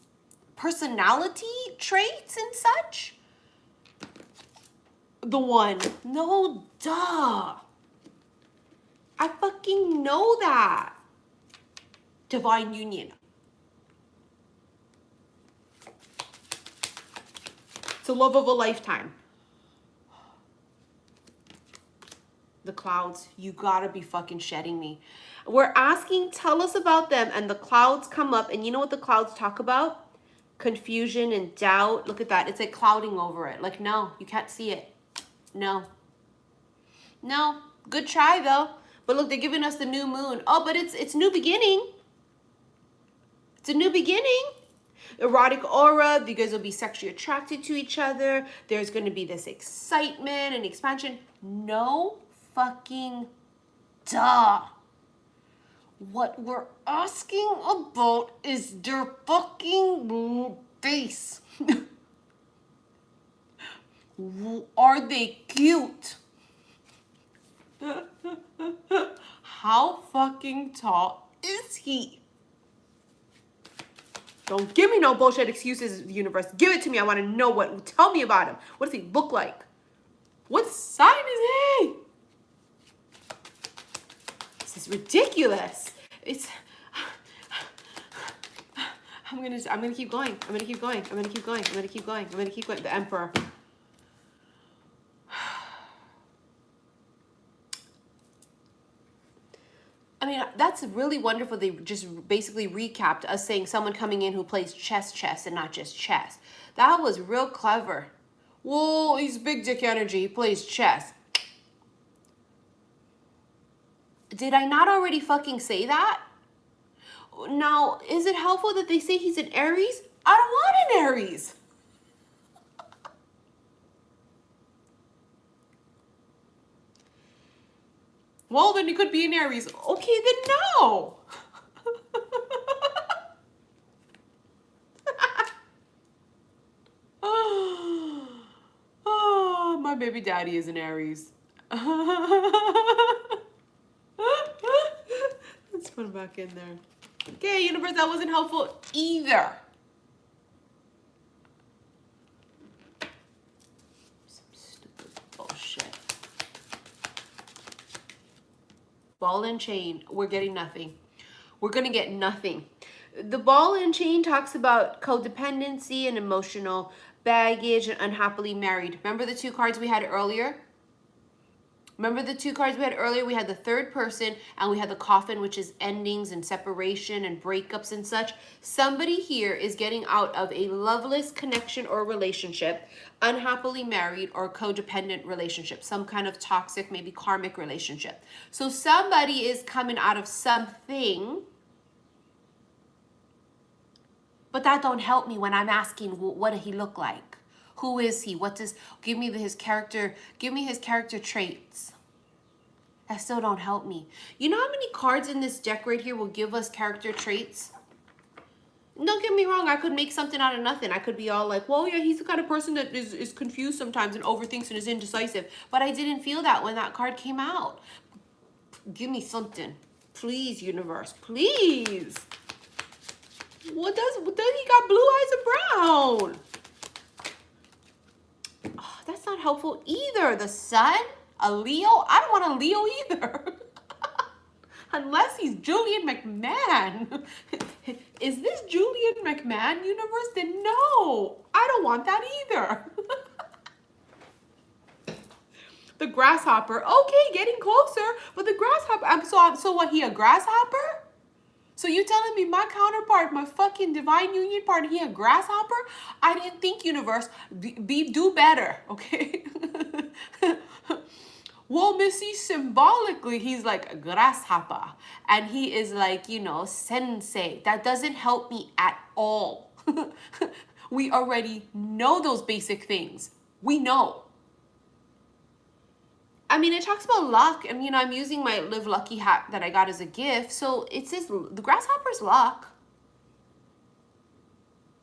personality traits and such. The one. No, duh. I fucking know that. Divine union. It's the love of a lifetime. The clouds, you gotta be fucking shedding me. We're asking, tell us about them, and the clouds come up, and you know what the clouds talk about? Confusion and doubt. Look at that. It's like clouding over it. Like, no, you can't see it. No. No. Good try, though. But look, they're giving us the new moon. Oh, but it's new beginning. It's a new beginning. Erotic aura, you guys will be sexually attracted to each other. There's going to be this excitement and expansion. No fucking duh. What we're asking about is their fucking face. Are they cute? How fucking tall is he? Don't give me no bullshit excuses, universe. Give it to me. I want to know what. Tell me about him. What does he look like? What sign is he? This is ridiculous. It's. I'm gonna keep going. I'm gonna keep going. I'm gonna keep going. I'm gonna keep going. I'm gonna keep going. The Emperor. I mean, that's really wonderful. They just basically recapped us saying someone coming in who plays chess and not just chess. That was real clever. Well, he's big dick energy. He plays chess. Did I not already fucking say that? Now, is it helpful that they say he's an Aries? I don't want an Aries. Well, then he could be an Aries. Okay, then no. Oh, my baby daddy is an Aries. Let's put him back in there. Okay, universe, that wasn't helpful either. Some stupid bullshit. Ball and chain, we're getting nothing. We're gonna get nothing. The ball and chain talks about codependency and emotional baggage and unhappily married. Remember the two cards we had earlier? Remember the two cards we had earlier? We had the third person and we had the coffin, which is endings and separation and breakups and such. Somebody here is getting out of a loveless connection or relationship, unhappily married or codependent relationship, some kind of toxic, maybe karmic relationship. So somebody is coming out of something, but that don't help me when I'm asking, what did he look like? Who is he? What does, give me his character traits. That still don't help me. You know how many cards in this deck right here will give us character traits? Don't get me wrong, I could make something out of nothing. I could be all like, well, yeah, he's the kind of person that is confused sometimes and overthinks and is indecisive. But I didn't feel that when that card came out. Give me something. Please, universe, please. What does he got blue eyes and brown? Oh, that's not helpful either. The sun, a Leo. I don't want a Leo either. Unless he's Julian McMahon. Is this Julian McMahon universe? Then no, I don't want that either. The grasshopper. Okay, getting closer. But the grasshopper. So what? He a grasshopper? So you telling me my counterpart, my fucking divine union part, he a grasshopper? I didn't think, universe. Do better, okay? Well, Missy, symbolically, he's like a grasshopper. And he is like, you know, sensei. That doesn't help me at all. We already know those basic things. We know. I mean, it talks about luck, and, you know, I'm using my Live Lucky hat that I got as a gift. So it says the grasshopper's luck.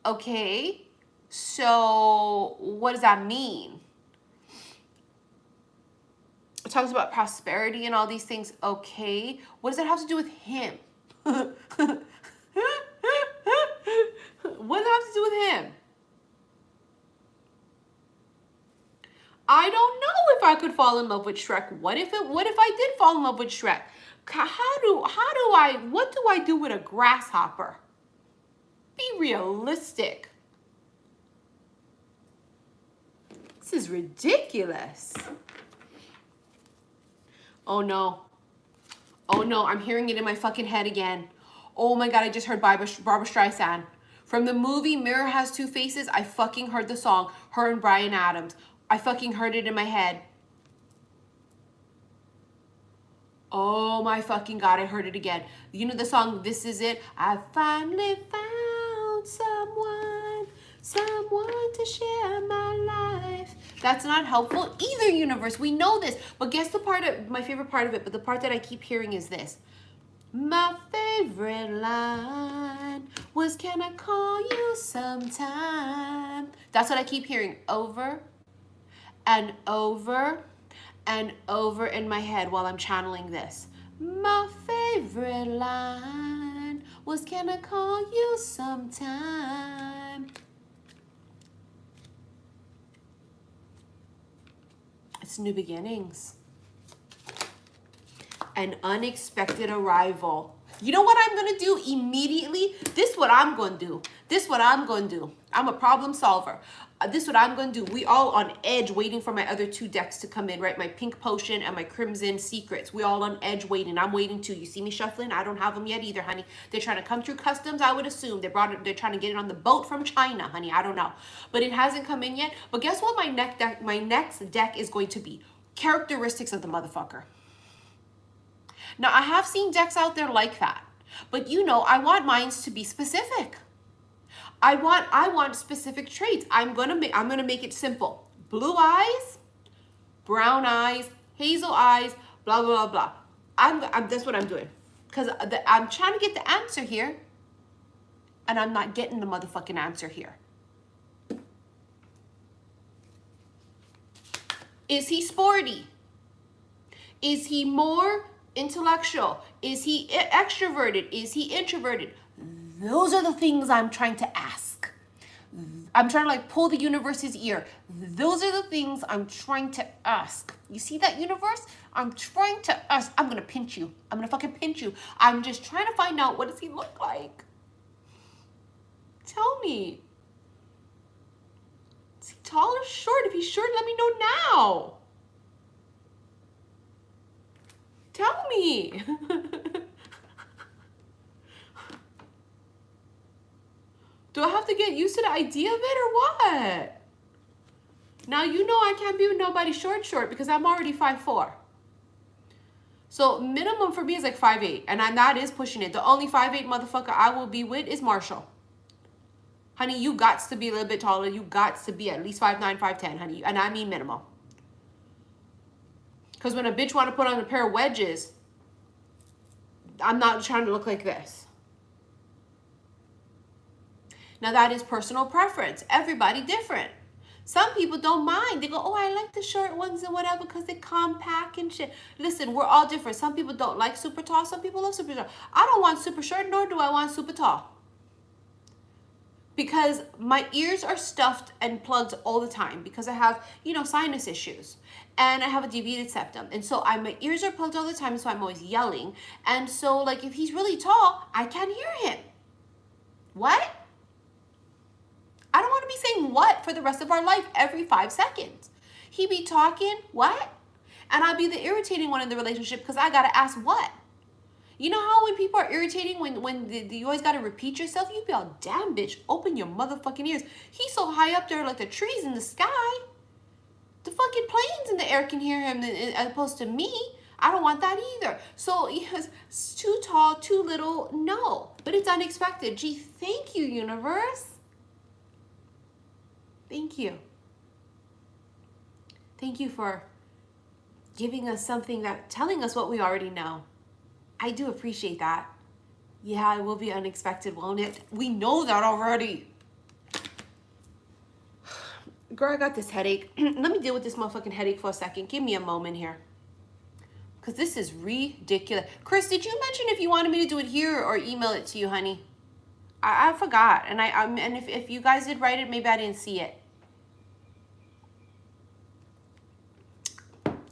Okay. So what does that mean? It talks about prosperity and all these things. Okay. What does that have to do with him? What does it have to do with him? I don't know if I could fall in love with Shrek. What if I did fall in love with Shrek? What do I do with a grasshopper? Be realistic. This is ridiculous. Oh no. Oh no, I'm hearing it in my fucking head again. Oh my God, I just heard Barbara Streisand. From the movie Mirror Has Two Faces, I fucking heard the song, her and Bryan Adams. I fucking heard it in my head. Oh my fucking God, I heard it again. You know the song, This Is It? I finally found want someone to share my life. That's not helpful either, universe. We know this. But guess the part of my favorite part of it, but the part that I keep hearing is this. My favorite line was, can I call you sometime? That's what I keep hearing over and over and over in my head while I'm channeling this. My favorite line was, can I call you sometime? It's new beginnings. An unexpected arrival. You know what I'm going to do immediately? This is what I'm going to do. This is what I'm going to do. I'm a problem solver. This is what I'm going to do. We all on edge waiting for my other two decks to come in, right? My pink potion and my crimson secrets. We all on edge waiting. I'm waiting too. You see me shuffling? I don't have them yet either, honey. They're trying to come through customs, I would assume. They're trying to get it on the boat from China, honey. I don't know. But it hasn't come in yet. But guess what my next deck is going to be? Characteristics of the motherfucker. Now, I have seen decks out there like that, but you know, I want mine to be specific. I want specific traits. I'm gonna make it simple. Blue eyes, brown eyes, hazel eyes, blah blah blah blah. That's what I'm doing, because I'm trying to get the answer here, and I'm not getting the motherfucking answer here. Is he sporty? Is he more intellectual? Is he extroverted? Is he introverted? Those are the things I'm trying to ask. I'm trying to like pull the universe's ear. Those are the things I'm trying to ask. You see that, universe? I'm trying to ask. I'm gonna pinch you. I'm gonna fucking pinch you. I'm just trying to find out, what does he look like? Tell me. Is he tall or short? If he's short, let me know now. Tell me. Do I have to get used to the idea of it or what? Now you know I can't be with nobody short because I'm already 5'4". So minimum for me is like 5'8", and that is pushing it. The only 5'8" motherfucker I will be with is Marshall. Honey, you got to be a little bit taller. You got to be at least 5'9", 5'10", honey, and I mean minimum. Because when a bitch want to put on a pair of wedges, I'm not trying to look like this. Now that is personal preference. Everybody different. Some people don't mind. They go, oh, I like the short ones and whatever because they're compact and shit. Listen, we're all different. Some people don't like super tall. Some people love super tall. I don't want super short, nor do I want super tall. Because my ears are stuffed and plugged all the time because I have, sinus issues. And I have a deviated septum. And so my ears are plugged all the time, so I'm always yelling. And so, like, if he's really tall, I can't hear him. What? I don't want to be saying what for the rest of our life every 5 seconds. He be talking, what? And I'll be the irritating one in the relationship because I got to ask what? You know how when people are irritating, when you always got to repeat yourself, you be all, damn, bitch, open your motherfucking ears. He's so high up there like the trees in the sky. The fucking planes in the air can hear him as opposed to me. I don't want that either. So yes, it's too tall, too little, no. But it's unexpected. Gee, thank you, universe. Thank you. Thank you for giving us something telling us what we already know. I do appreciate that. Yeah, it will be unexpected, won't it? We know that already. Girl, I got this headache. Let me deal with this motherfucking headache for a second. Give me a moment here. Because this is ridiculous. Chris, did you mention if you wanted me to do it here or email it to you, honey? I forgot. And and if you guys did write it, maybe I didn't see it.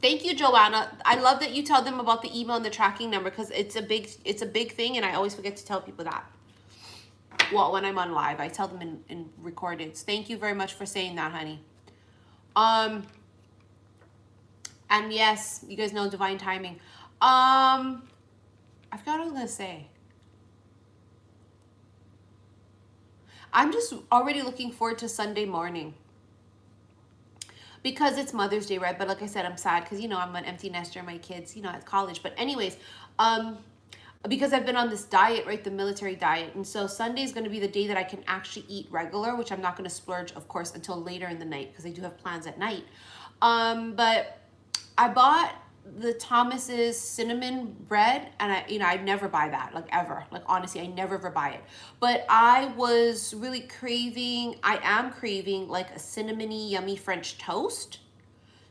Thank you, Joanna. I love that you tell them about the email and the tracking number because it's a big thing, and I always forget to tell people that. Well, when I'm on live, I tell them in recorded. Thank you very much for saying that, honey. And yes, you guys know divine timing. I forgot what I was gonna say. I'm just already looking forward to Sunday morning. Because it's Mother's Day, right? But like I said, I'm sad because, I'm an empty nester, my kids, at college. But anyways, because I've been on this diet, right? The military diet. And so Sunday is going to be the day that I can actually eat regular, which I'm not going to splurge, of course, until later in the night because I do have plans at night. But I bought the Thomas's cinnamon bread, and I'd never buy that, like ever. Like honestly, I never ever buy it. But I was really craving, I am craving like a cinnamony, yummy French toast.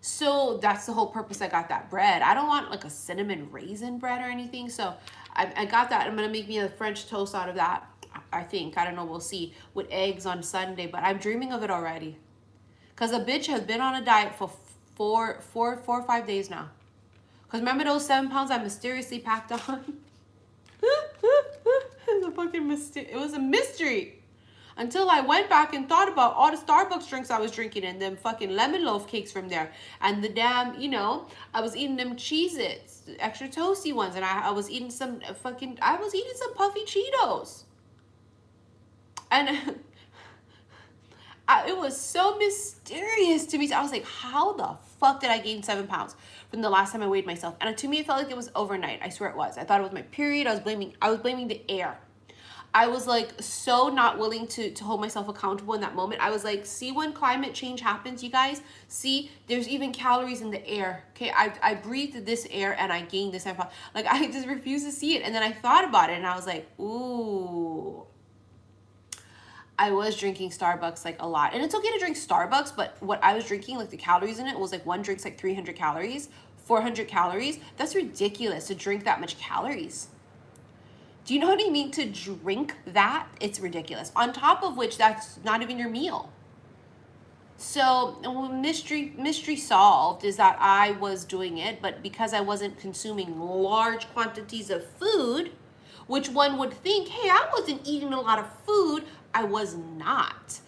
So that's the whole purpose I got that bread. I don't want like a cinnamon raisin bread or anything. So I got that. I'm going to make me a French toast out of that, I think. I don't know. We'll see. With eggs on Sunday. But I'm dreaming of it already. Because a bitch has been on a diet for four or 5 days now. Because remember those 7 pounds I mysteriously packed on? It was a mystery. Until I went back and thought about all the Starbucks drinks I was drinking and them fucking lemon loaf cakes from there. And the damn, I was eating them Cheez-Its, extra toasty ones. And I was eating some puffy Cheetos. And it was so mysterious to me. I was like, how the fuck did I gain 7 pounds from the last time I weighed myself? And to me, it felt like it was overnight. I swear it was. I thought it was my period. I was blaming the air. I was like so not willing to hold myself accountable in that moment. I was like, see, when climate change happens, you guys, see, there's even calories in the air. Okay, I breathed this air and I gained this. Like, I just refused to see it. And then I thought about it and I was like, ooh. I was drinking Starbucks like a lot. And it's okay to drink Starbucks, but what I was drinking, like the calories in it was like one drink's like 300 calories, 400 calories. That's ridiculous to drink that much calories. Do you know what I mean? To drink that, it's ridiculous. On top of which, that's not even your meal. So mystery solved is that I was doing it, but because I wasn't consuming large quantities of food, which one would think, hey, I wasn't eating a lot of food, I was not.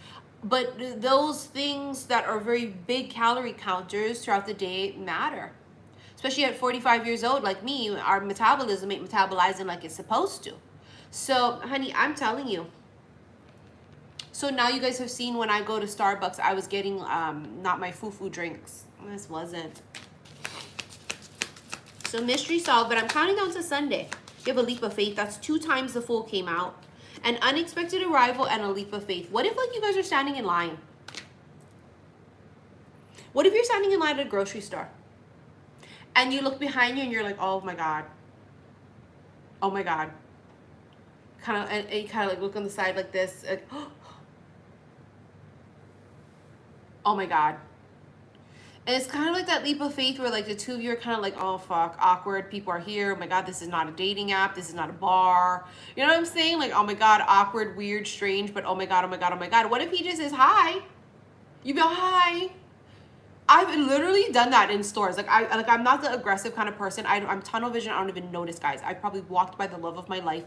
But those things that are very big calorie counters throughout the day matter. Especially at 45 years old, like me, our metabolism ain't metabolizing like it's supposed to. So, honey, I'm telling you. So now you guys have seen when I go to Starbucks, I was getting not my foo-foo drinks. This wasn't. So mystery solved, but I'm counting down to Sunday. You have a leap of faith. That's 2 times the Fool came out. An unexpected arrival and a leap of faith. What if like you guys are standing in line? What if you're standing in line at a grocery store? And you look behind you and you're like, oh my God. Oh my God. And you kind of like look on the side like this. Like, oh my God. And it's kind of like that leap of faith where like the two of you are kind of like, oh fuck, awkward. People are here. Oh my God, this is not a dating app. This is not a bar. You know what I'm saying? Like, oh my God, awkward, weird, strange, but oh my God, oh my God, oh my God. What if he just says hi? You go, hi. I've literally done that in stores. I'm not the aggressive kind of person. I'm tunnel vision. I don't even notice guys. I probably walked by the love of my life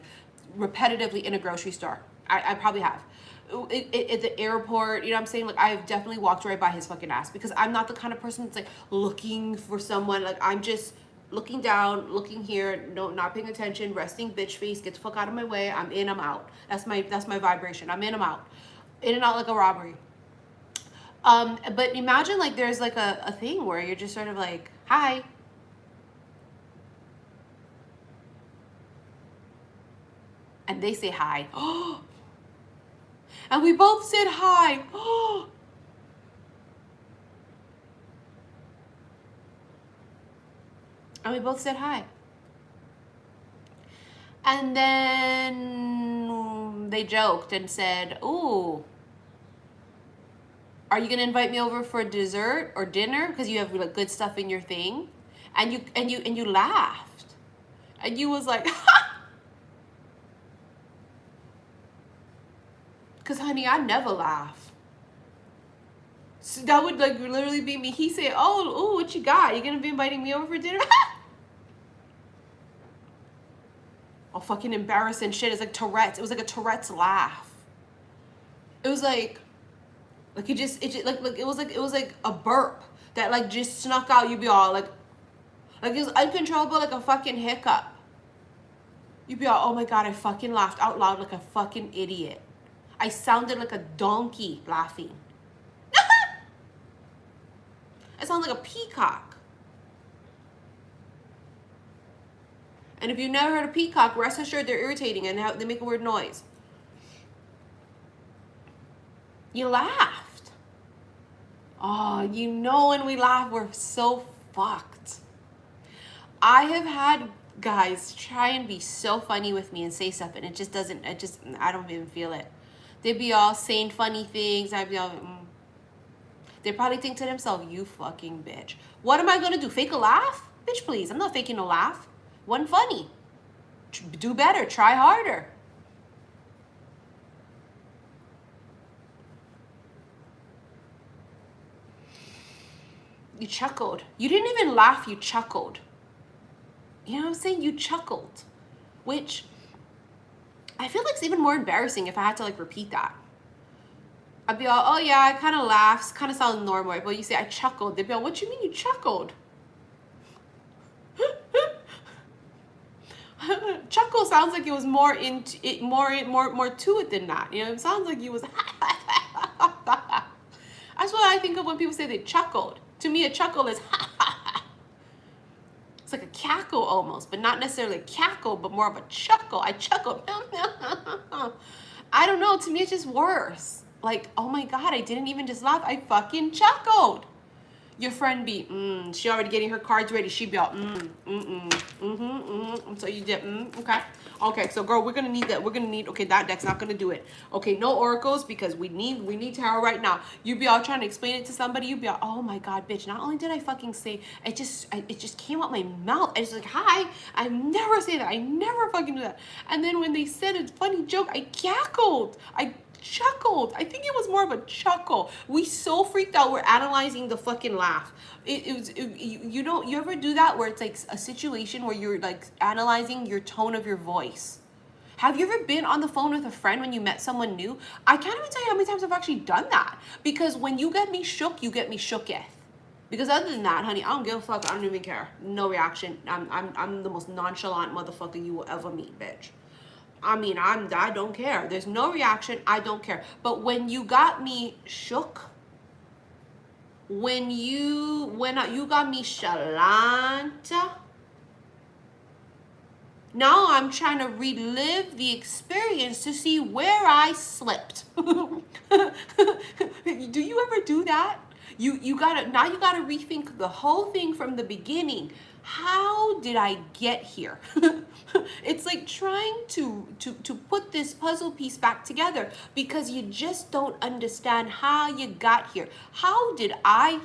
repetitively in a grocery store. I probably have. At the airport, you know what I'm saying? Like, I've definitely walked right by his fucking ass because I'm not the kind of person that's like looking for someone. Like, I'm just looking down, looking here, no, not paying attention, resting bitch face, get the fuck out of my way. I'm in, I'm out. That's my vibration. I'm in, I'm out. In and out like a robbery. But imagine like there's like a thing where you're just sort of like, hi. And they say hi. And we both said hi. And we both said hi. And then they joked and said, ooh, are you gonna invite me over for dessert or dinner because you have like good stuff in your thing? And you laughed, and you was like, because honey, I never laugh. So that would like literally be me. He said, oh, what you got? You gonna be inviting me over for dinner? Oh, fucking embarrassing shit. It's like Tourette's. It was like a Tourette's laugh. It was like it just it was like a burp that like just snuck out. You'd be all like it was uncontrollable, like a fucking hiccup. You'd be all, oh my God, I fucking laughed out loud like a fucking idiot. I sounded like a donkey laughing. I sound like a peacock. And if you've never heard a peacock, rest assured they're irritating and they make a weird noise. You laughed. Oh, you know when we laugh, we're so fucked. I have had guys try and be so funny with me and say stuff, and it just doesn't, I don't even feel it. They'd be all saying funny things. I'd be all, They probably think to themselves, you fucking bitch. What am I going to do? Fake a laugh? Bitch, please. I'm not faking a laugh. Wasn't funny. Do better. Try harder. You chuckled. You didn't even laugh. You chuckled. You know what I'm saying? You chuckled. Which I feel like it's even more embarrassing if I had to like repeat that. I'd be all, oh yeah, I kind of laughed, kind of sounds normal. But you say I chuckled. They'd be all, what you mean you chuckled? Chuckle sounds like it was more into it, more to it than that. You know, it sounds like you was. That's what I think of when people say they chuckled. To me, a chuckle is. It's like a cackle almost, but not necessarily a cackle, but more of a chuckle. I chuckled. I don't know. To me, it's just worse. Like, oh my God, I didn't even just laugh. I fucking chuckled. Your friend be, she already getting her cards ready. She'd be all, So you did, okay. Okay, so girl, we're gonna need that. We're gonna need, okay, that deck's not gonna do it. Okay, no oracles because we need tarot right now. You'd be all trying to explain it to somebody. You'd be all, oh my God, bitch. Not only did I fucking say, it just came out my mouth. I was like, hi, I never say that. I never fucking do that. And then when they said a funny joke, I cackled. I chuckled. I think it was more of a chuckle. We so freaked out. We're analyzing the fucking laugh. You know, you ever do that where it's like a situation where you're like analyzing your tone of your voice? Have you ever been on the phone with a friend when you met someone new? I can't even tell you how many times I've actually done that. Because when you get me shook, you get me shooketh. Because other than that, honey, I don't give a fuck. I don't even care. No reaction. I'm the most nonchalant motherfucker you will ever meet, bitch. I mean, I don't care. There's no reaction. I don't care. But when you got me shook, when you got me shalanta, now I'm trying to relive the experience to see where I slipped. Do you ever do that? You gotta rethink the whole thing from the beginning. How did I get here? It's like trying to put this puzzle piece back together because you just don't understand how you got here. How did I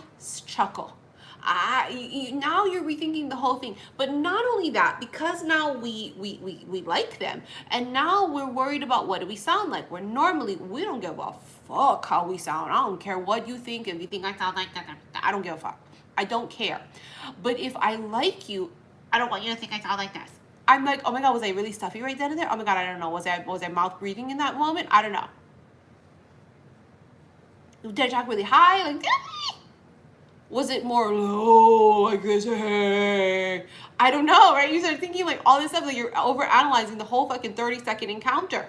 chuckle? Now you're rethinking the whole thing. But not only that, because now we like them, and now we're worried about what do we sound like. Where normally we don't give a fuck how we sound. I don't care what you think. If you think I sound like that, I don't give a fuck. I don't care. But if I like you, I don't want you to think I sound like this. I'm like, oh my God, was I really stuffy right then and there? Oh my God, I don't know. Was I mouth breathing in that moment? I don't know. Did I talk really high? Like, was it more low like this? Hey, I don't know, right? You start thinking like all this stuff, like you're over analyzing the whole fucking 30-second encounter.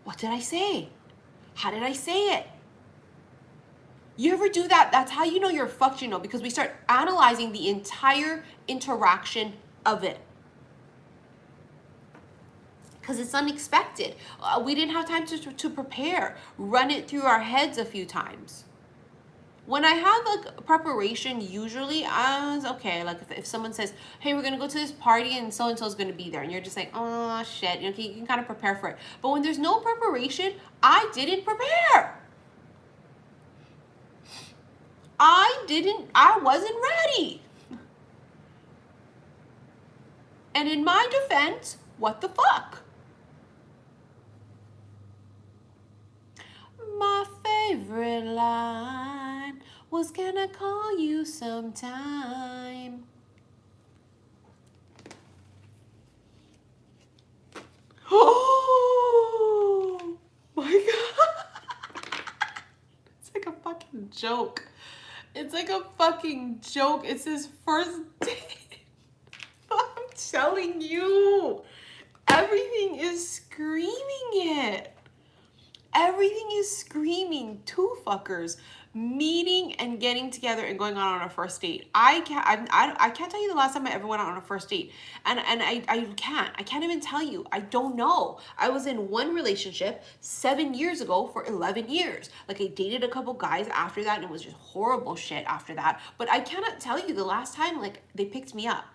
What did I say? How did I say it? You ever do that? That's how you know you're fucked, you know, because we start analyzing the entire interaction of it. Because it's unexpected. We didn't have time to prepare, run it through our heads a few times. When I have like preparation, usually I was okay. Like if someone says, hey, we're going to go to this party and so-and-so is going to be there. And you're just like, oh, shit. You know, you can kind of prepare for it. But when there's no preparation, I didn't prepare. I wasn't ready. And in my defense, what the fuck? My favorite line was, can I call you sometime? Oh my God. It's like a fucking joke. It's like a fucking joke. It's his first date. I'm telling you. Everything is screaming it. Everything is screaming. Two fuckers meeting and getting together and going on a first date. I can't tell you the last time I ever went out on a first date. And I can't even tell you. I don't know. I was in one relationship 7 years ago for 11 years. Like I dated a couple guys after that and it was just horrible shit after that. But I cannot tell you the last time like they picked me up.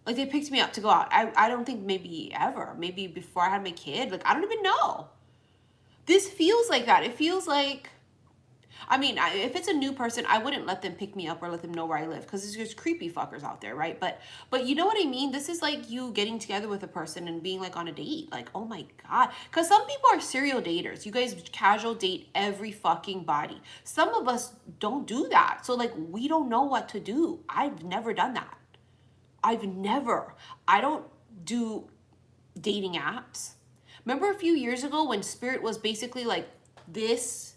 Like they picked me up to go out. I don't think maybe ever. Maybe before I had my kid. Like I don't even know. This feels like that. It feels like, I mean, if it's a new person, I wouldn't let them pick me up or let them know where I live because there's just creepy fuckers out there, right? But you know what I mean? This is like you getting together with a person and being like on a date. Like, oh my God. Because some people are serial daters. You guys casual date every fucking body. Some of us don't do that. So like, we don't know what to do. I've never done that. I don't do dating apps. Remember a few years ago when Spirit was basically like this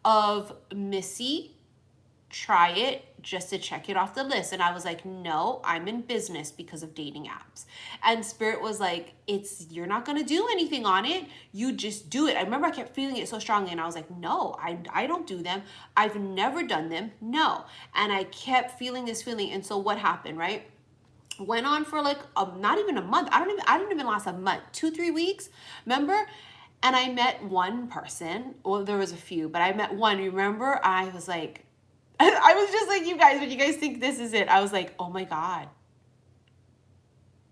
of Missy, try it just to check it off the list. And I was like, no, I'm in business because of dating apps. And Spirit was like, you're not going to do anything on it. You just do it. I remember I kept feeling it so strongly. And I was like, no, I don't do them. I've never done them. No. And I kept feeling this feeling. And so what happened, right? Went on for like not even a month. I didn't even last a month, 2-3 weeks. Remember? And I met one person. Well, there was a few, but I met one. Remember? I was like, I was just like you guys, when you guys think this is it, I was like, oh my God.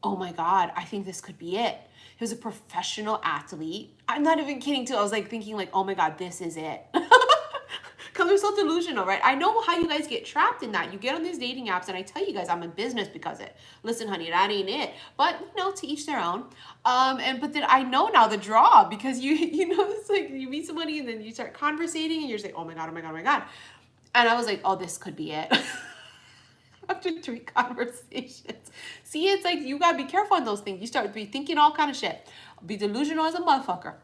Oh my God, I think this could be it. He was a professional athlete. I'm not even kidding too. I was like thinking like, oh my God, this is it. Because we're so delusional, right? I know how you guys get trapped in that. You get on these dating apps and I tell you guys I'm in business because of it. Listen, honey, that ain't it. But, you know, to each their own. But then I know now the draw because you know, it's like you meet somebody and then you start conversating and you're just like, oh my God, oh my God, oh my God. And I was like, oh, this could be it. After 3 conversations. See, it's like you got to be careful on those things. You start to be thinking all kind of shit. Be delusional as a motherfucker.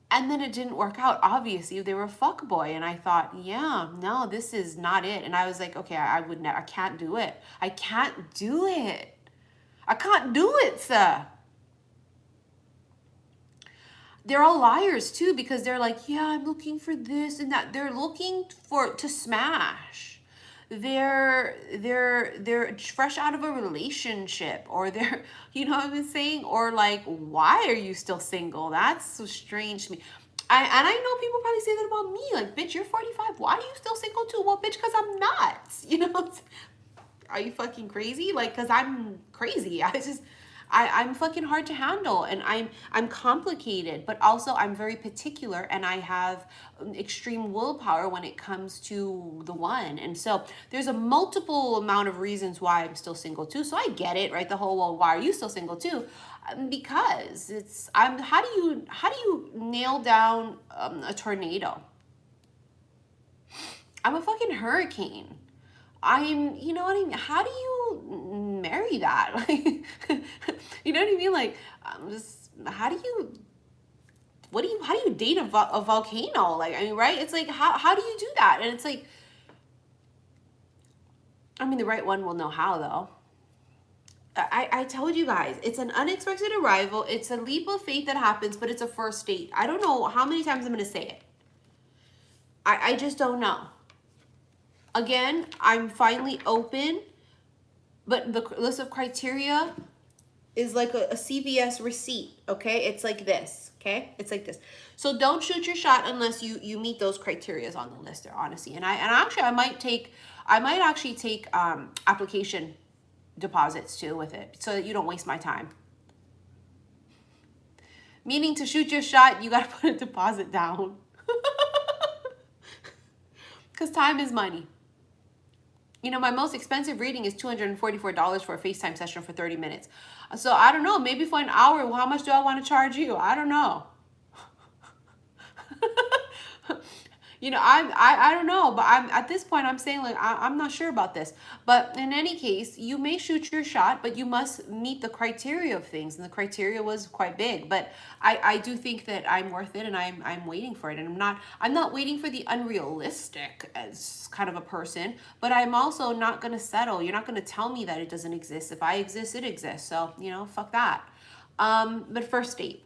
And then it didn't work out. Obviously, they were a fuckboy. And I thought, yeah, no, this is not it. And I was like, okay, I can't do it. I can't do it. I can't do it, sir. They're all liars too, because they're like, yeah, I'm looking for this and that. They're looking to smash. They're fresh out of a relationship, or they're, you know what I'm saying? Or like, why are you still single? That's so strange to me. And I know people probably say that about me. Like, bitch, you're 45. Why are you still single too? Well, bitch, because I'm not. You know, are you fucking crazy? Like, because I'm crazy. I'm fucking hard to handle, and I'm complicated, but also I'm very particular, and I have extreme willpower when it comes to the one. And so there's a multiple amount of reasons why I'm still single too. So I get it, right? The whole, well, why are you still single too? Because how do you nail down a tornado? I'm a fucking hurricane. You know what I mean? How do you marry that? Like, you know what I mean? Like, how do you date a volcano? Like, I mean, right? It's like, how do you do that? And it's like, I mean, the right one will know how, though. I told you guys, it's an unexpected arrival. It's a leap of faith that happens, but it's a first date. I don't know how many times I'm going to say it. I just don't know. Again, I'm finally open, but the list of criteria is like a CVS receipt, okay? It's like this, okay? It's like this. So don't shoot your shot unless you meet those criteria on the list there, honestly. And actually I might actually take application deposits too with it so that you don't waste my time. Meaning to shoot your shot, you got to put a deposit down. Because time is money. You know, my most expensive reading is $244 for a FaceTime session for 30 minutes. So I don't know, maybe for an hour, how much do I want to charge you? I don't know. You know, I don't know, but I'm at this point, I'm saying like, I'm not sure about this. But in any case, you may shoot your shot, but you must meet the criteria of things. And the criteria was quite big, but I do think that I'm worth it, and I'm waiting for it. And I'm not waiting for the unrealistic as kind of a person, but I'm also not going to settle. You're not going to tell me that it doesn't exist. If I exist, it exists. So, you know, fuck that. But first date.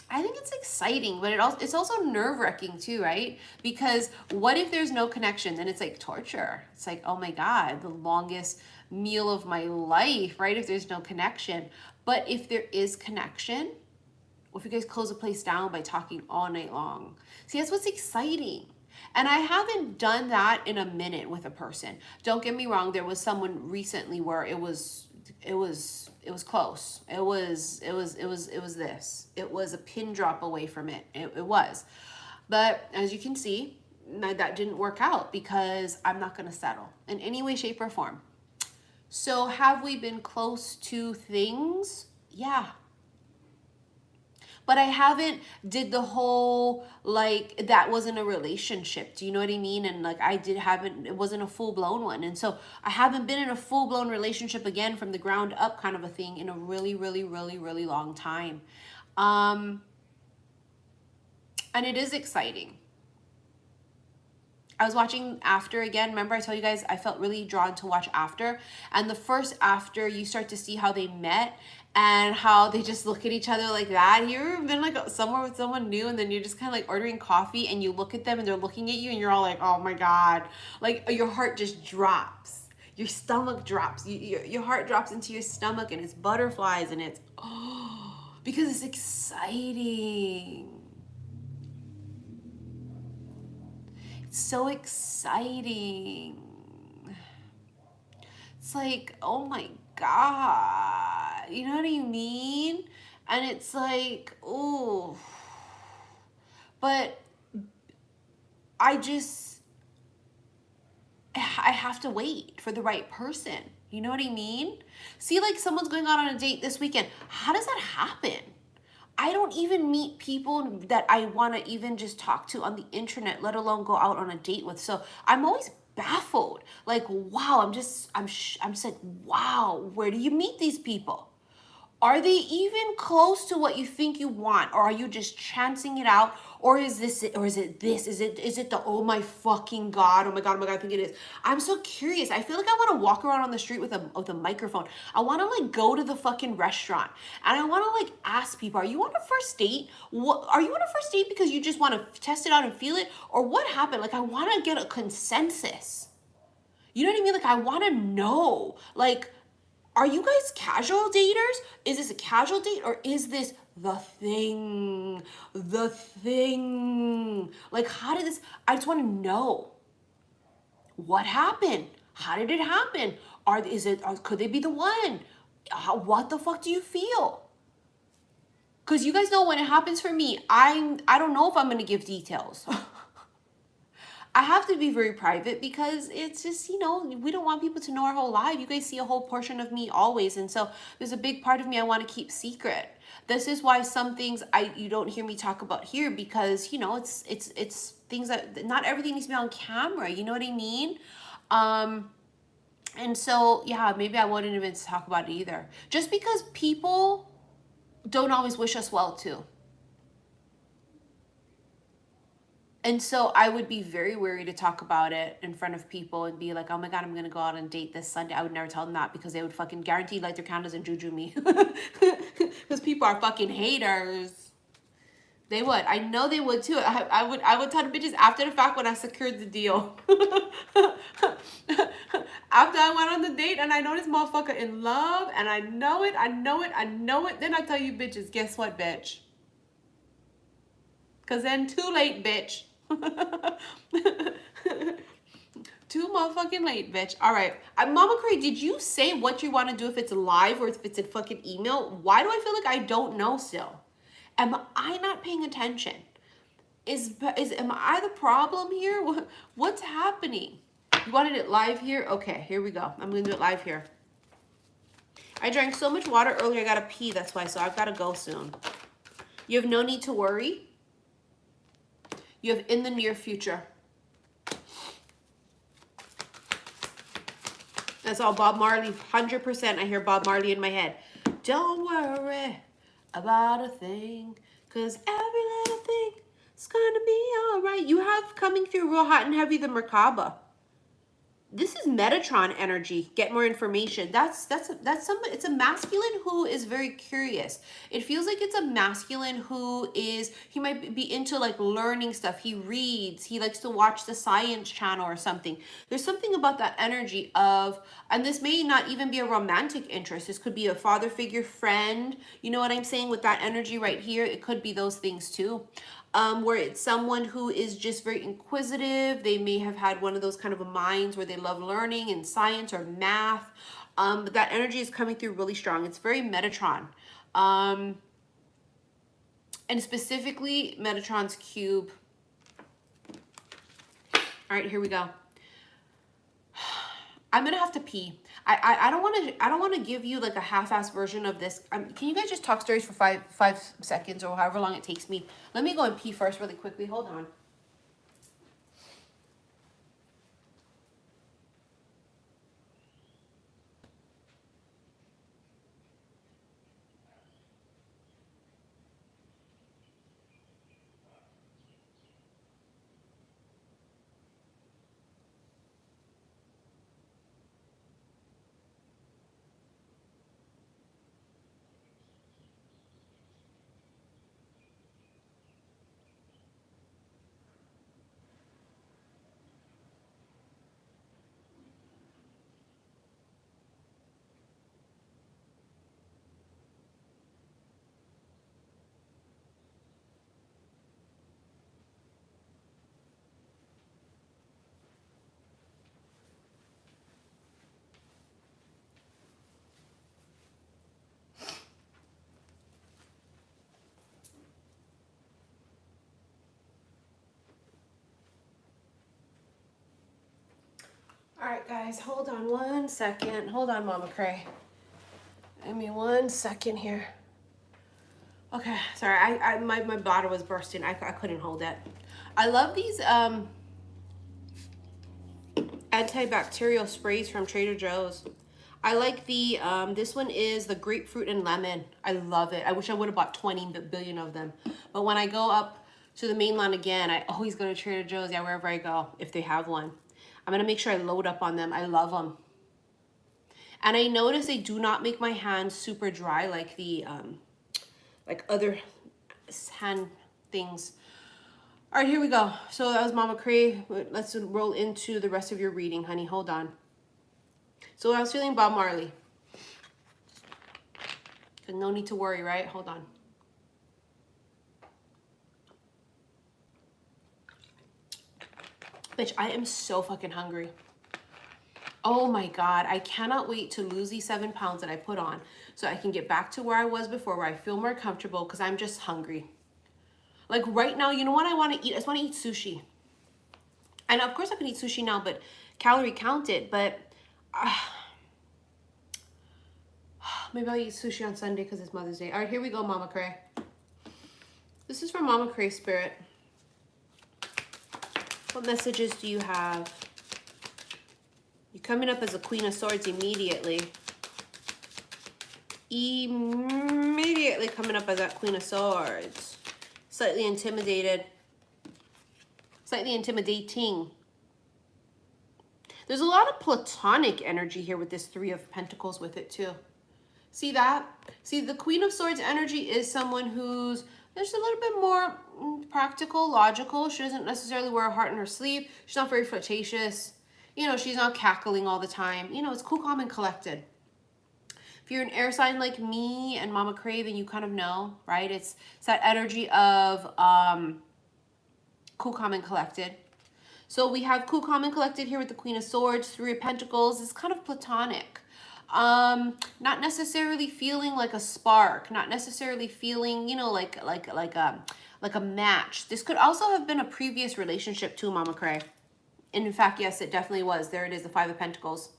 I think it's exciting, but it's also nerve-wracking too, right? Because what if there's no connection? Then it's like torture. It's like, oh my God, the longest meal of my life, right? If there's no connection. But if there is connection, what if you guys close a place down by talking all night long? See, that's what's exciting. And I haven't done that in a minute with a person. Don't get me wrong, there was someone recently where it was close. It was this. It was a pin drop away from it. It was. But as you can see, that didn't work out because I'm not going to settle in any way, shape, or form. So have we been close to things? Yeah. But I haven't did the whole, like, that wasn't a relationship. Do you know what I mean? And like, it wasn't a full blown one. And so I haven't been in a full blown relationship again from the ground up kind of a thing in a really, really, really, really long time. And it is exciting. I was watching After again. Remember I told you guys I felt really drawn to watch After. And the first After, you start to see how they met and how they just look at each other like that. You ever been like somewhere with someone new and then you're just kind of like ordering coffee and you look at them and they're looking at you and you're all like, oh my God. Like your heart just drops. Your stomach drops. Your heart drops into your stomach and it's butterflies and it's, oh, because it's exciting. So exciting. It's like, oh my God, you know what I mean? And it's like, oh, but I have to wait for the right person. You know what I mean? See, like someone's going out on a date this weekend. How does that happen? I don't even meet people that I want to even just talk to on the internet, let alone go out on a date with. So I'm always baffled. Like, wow, I'm just like, wow, where do you meet these people? Are they even close to what you think you want? Or are you just chancing it out? Or is this it? Or is it this? Is it the, oh my fucking God, oh my God, I think it is. I'm so curious. I feel like I want to walk around on the street with a microphone. I want to like go to the fucking restaurant. And I want to like ask people, are you on a first date? Are you on a first date because you just want to test it out and feel it? Or what happened? Like I want to get a consensus. You know what I mean? Like I want to know. Like, are you guys casual daters? Is this a casual date or is this the thing? The thing. Like, how did this, I just want to know. What happened? How did it happen? Could they be the one? What the fuck do you feel? Because you guys know when it happens for me, I don't know if I'm going to give details. I have to be very private because it's just, you know, we don't want people to know our whole life. You guys see a whole portion of me always. And so there's a big part of me I want to keep secret. This is why some things you don't hear me talk about here because, you know, it's things that not everything needs to be on camera. You know what I mean? And so, yeah, maybe I wouldn't even talk about it either. Just because people don't always wish us well too. And so I would be very wary to talk about it in front of people and be like, oh my God, I'm going to go out on a date this Sunday. I would never tell them that because they would fucking guarantee light their candles and juju me. Because people are fucking haters. They would. I know they would too. I would tell the bitches after the fact when I secured the deal. After I went on the date and I know this motherfucker in love and I know it. Then I tell you bitches, guess what, bitch? Because then too late, bitch. Too motherfucking late, bitch. All right. Mama Cray, did you say what you want to do if it's live or if it's a fucking email? Why do I feel like I don't know still? Am I not paying attention? Am I the problem here? What's happening? You wanted it live here? Okay, here we go. I'm going to do it live here. I drank so much water earlier, I got to pee. That's why, so I've got to go soon. You have no need to worry. You have in the near future. That's all Bob Marley, 100%. I hear Bob Marley in my head. Don't worry about a thing, because every little thing is going to be all right. You have coming through real hot and heavy the Merkaba. This is Metatron energy. Get more information. That's somebody. It's a masculine who is very curious. It feels like it's a masculine who is, he might be into like learning stuff. He reads. He likes to watch the science channel or something. There's something about that energy of, and this may not even be a romantic interest. This could be a father figure, friend. You know what I'm saying with that energy right here? It could be those things too. Where it's someone who is just very inquisitive. They may have had one of those kind of minds where they love learning and science or math. But that energy is coming through really strong. It's very Metatron. And specifically Metatron's cube. All right, here we go. I'm gonna have to pee. I don't want to give you like a half-ass version of this. Can you guys just talk stories for five seconds or however long it takes me? Let me go and pee first really quickly. Hold on. All right, guys, hold on 1 second. Hold on, Mama Cray. Give me 1 second here. Okay, sorry, my bladder was bursting. I couldn't hold it. I love these antibacterial sprays from Trader Joe's. I like the, this one is the grapefruit and lemon. I love it. I wish I would have bought 20 billion of them. But when I go up to the mainland again, I always go to Trader Joe's, yeah, wherever I go, if they have one. I'm going to make sure I load up on them. I love them. And I notice they do not make my hands super dry like the, like other hand things. All right, here we go. So that was Mama Cray. Let's roll into the rest of your reading, honey. Hold on. So I was feeling Bob Marley. No need to worry, right? Hold on. Bitch, I am so fucking hungry. Oh my God, I cannot wait to lose these 7 pounds that I put on so I can get back to where I was before, where I feel more comfortable because I'm just hungry. Like right now, you know what I want to eat? I just want to eat sushi. And of course I can eat sushi now, but calorie count it. But maybe I'll eat sushi on Sunday because it's Mother's Day. All right, here we go, Mama Cray. This is from Mama Cray Spirit. What messages do you have? You're coming up as a Queen of Swords immediately. Immediately coming up as that Queen of Swords. Slightly intimidated. Slightly intimidating. There's a lot of platonic energy here with this Three of Pentacles with it too. See that? See, the Queen of Swords energy is someone who's just a little bit more practical, logical. She doesn't necessarily wear her heart on her sleeve. She's not very flirtatious. You know, she's not cackling all the time. You know, it's cool, calm, and collected. If you're an air sign like me and Mama Cray, then you kind of know, right? It's that energy of cool, calm, and collected. So we have cool, calm, and collected here with the Queen of Swords, Three of Pentacles. It's kind of platonic. Not necessarily feeling like a spark, not necessarily feeling, you know, like a match. This could also have been a previous relationship too, Mama Cray. And in fact, yes, it definitely was. There it is, the Five of Pentacles.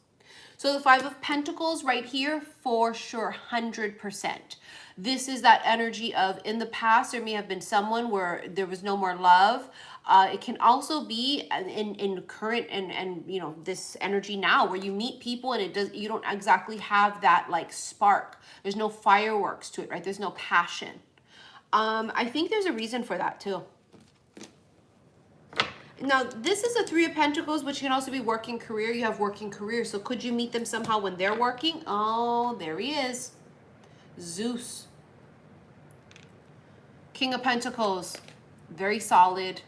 So the Five of Pentacles right here, for sure, 100%. This is that energy of in the past, there may have been someone where there was no more love. It can also be in current and you know, this energy now where you meet people and you don't exactly have that like spark. There's no fireworks to it, right? There's no passion. I think there's a reason for that too. Now, this is a Three of Pentacles, which can also be working career. You have working career. So could you meet them somehow when they're working? Oh, there he is. Zeus. King of Pentacles. Very solid.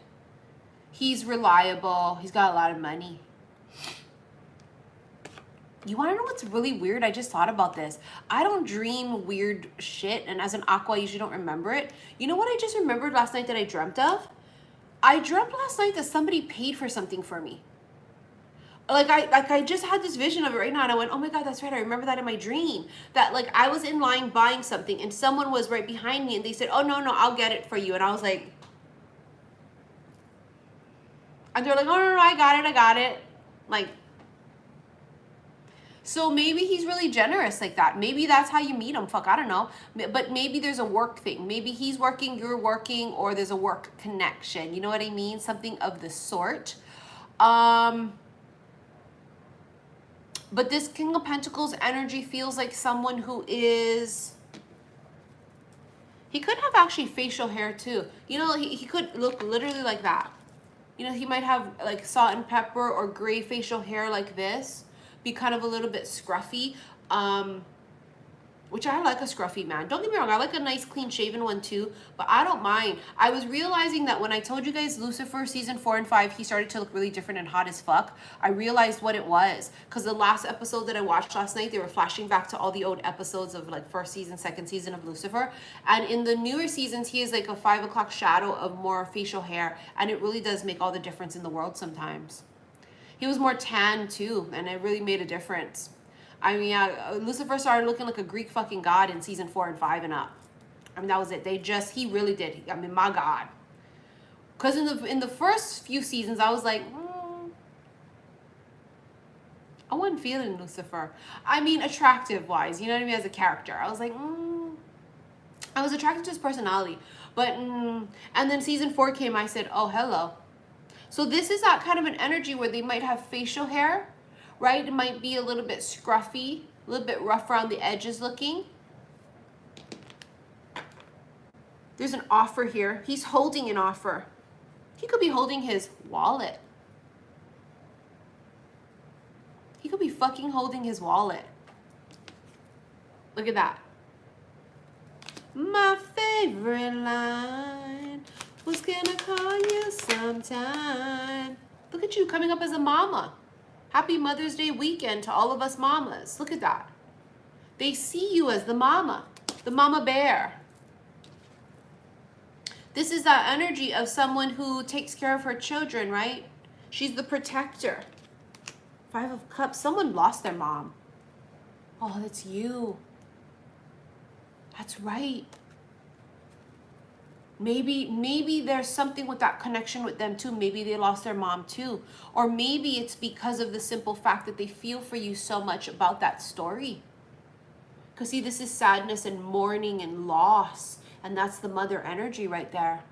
He's reliable. He's got a lot of money. You want to know what's really weird? I just thought about this. I don't dream weird shit. And as an aqua, I usually don't remember it. You know what I just remembered last night that I dreamt of? I dreamt last night that somebody paid for something for me. Like I just had this vision of it right now, and I went, oh my God, that's right. I remember that in my dream. That like I was in line buying something, and someone was right behind me, and they said, oh no, I'll get it for you. And I was like, and they're like, oh no, I got it. Like, so maybe he's really generous like that. Maybe that's how you meet him. Fuck, I don't know. But maybe there's a work thing. Maybe he's working, you're working, or there's a work connection. You know what I mean? Something of the sort. But this King of Pentacles energy feels like someone who is... He could have actually facial hair too. You know, he could look literally like that. You know, he might have like salt and pepper or gray facial hair like this. Be kind of a little bit scruffy, which I like a scruffy man. Don't get me wrong, I like a nice clean shaven one too, but I don't mind. I was realizing that when I told you guys Lucifer season 4 and 5, he started to look really different and hot as fuck. I realized what it was, because the last episode that I watched last night, they were flashing back to all the old episodes of like first season, second season of Lucifer, and in the newer seasons, he is like a 5 o'clock shadow of more facial hair, and it really does make all the difference in the world sometimes. He was more tan too, and it really made a difference. I mean, yeah, Lucifer started looking like a Greek fucking god in season 4 and 5 and up. I mean, that was it. He really did. I mean, my God. Because in the first few seasons, I was like, I wasn't feeling Lucifer. I mean, attractive-wise, you know what I mean, as a character. I was like, I was attracted to his personality. But, and then season 4 came, I said, oh, hello. So this is that kind of an energy where they might have facial hair, right? It might be a little bit scruffy, a little bit rough around the edges looking. There's an offer here. He's holding an offer. He could be holding his wallet. He could be fucking holding his wallet. Look at that. My favorite line was gonna call you sometime. Look at you coming up as a mama. Happy Mother's Day weekend to all of us mamas. Look at that. They see you as the mama bear. This is that energy of someone who takes care of her children, right? She's the protector. 5 of Cups. Someone lost their mom. Oh, that's you. That's right. Maybe there's something with that connection with them too. Maybe they lost their mom too. Or maybe it's because of the simple fact that they feel for you so much about that story. Because see, this is sadness and mourning and loss. And that's the mother energy right there.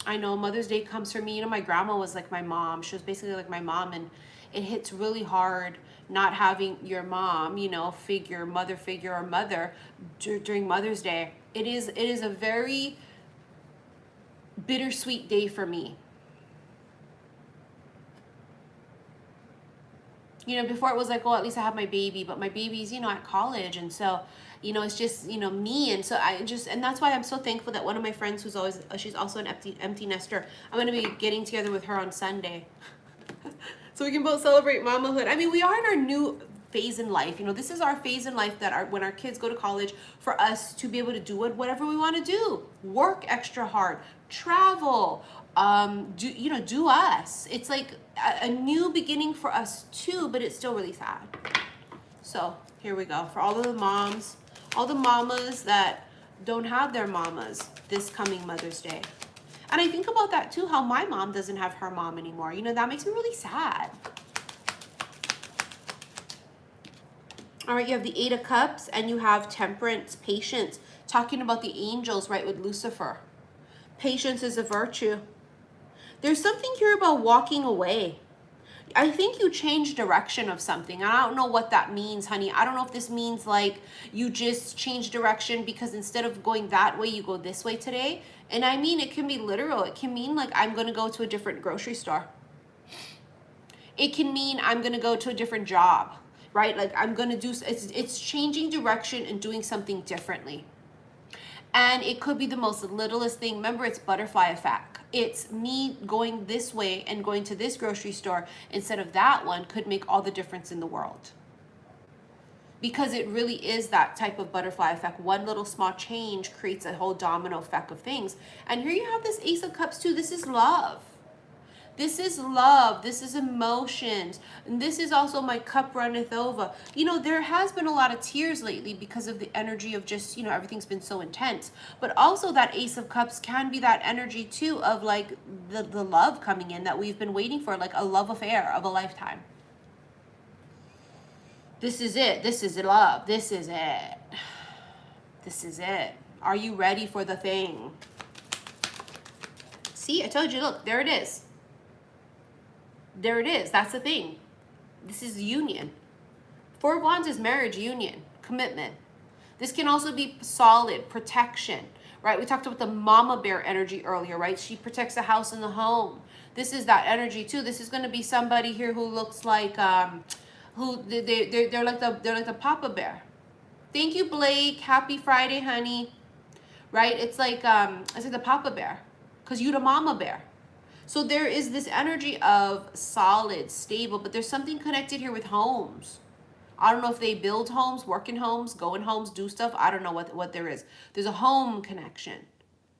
I know Mother's Day comes for me. You know, my grandma was like my mom. She was basically like my mom. And it hits really hard not having your mom, you know, mother figure or mother during Mother's Day. It is a very bittersweet day for me. You know, before it was like, oh, at least I have my baby, but my baby's, you know, at college. And so, you know, it's just, you know, me. And so and that's why I'm so thankful that one of my friends who's always, she's also an empty nester. I'm going to be getting together with her on Sunday. So we can both celebrate mamahood. I mean, we are in our new phase in life. You know, this is our phase in life that when our kids go to college, for us to be able to do whatever we want to do. Work extra hard, travel, do us. It's like a new beginning for us too, but it's still really sad. So here we go. For all of the moms, all the mamas that don't have their mamas this coming Mother's Day. And I think about that too, how my mom doesn't have her mom anymore. You know, that makes me really sad. All right, you have the 8 of Cups and you have Temperance, patience, talking about the angels, right, with Lucifer. Patience is a virtue. There's something here about walking away. I think you change direction of something. I don't know what that means, honey. I don't know if this means like you just change direction because instead of going that way, you go this way today. And I mean, it can be literal. It can mean like I'm going to go to a different grocery store. It can mean I'm going to go to a different job, right? Like I'm going to do, it's changing direction and doing something differently. And it could be the most littlest thing. Remember, it's butterfly effect. It's me going this way and going to this grocery store instead of that one could make all the difference in the world. Because it really is that type of butterfly effect. One little small change creates a whole domino effect of things. And here you have this Ace of Cups too. This is love. This is love. This is emotions. And this is also my cup runneth over. You know, there has been a lot of tears lately because of the energy of just, you know, everything's been so intense. But also that Ace of Cups can be that energy too of like the love coming in that we've been waiting for, like a love affair of a lifetime. This is it. This is love. This is it. This is it. Are you ready for the thing? See, I told you, look, there it is. There it is. That's the thing. This is union. Four of Wands is marriage, union, commitment. This can also be solid protection, right? We talked about the mama bear energy earlier, right? She protects the house and the home. This is that energy too. This is going to be somebody here who looks like they're like the papa bear. Thank you, Blake. Happy Friday, honey. Right? It's like the papa bear, because you the mama bear. So there is this energy of solid, stable, but there's something connected here with homes. I don't know if they build homes, work in homes, go in homes, do stuff. I don't know what there is. There's a home connection.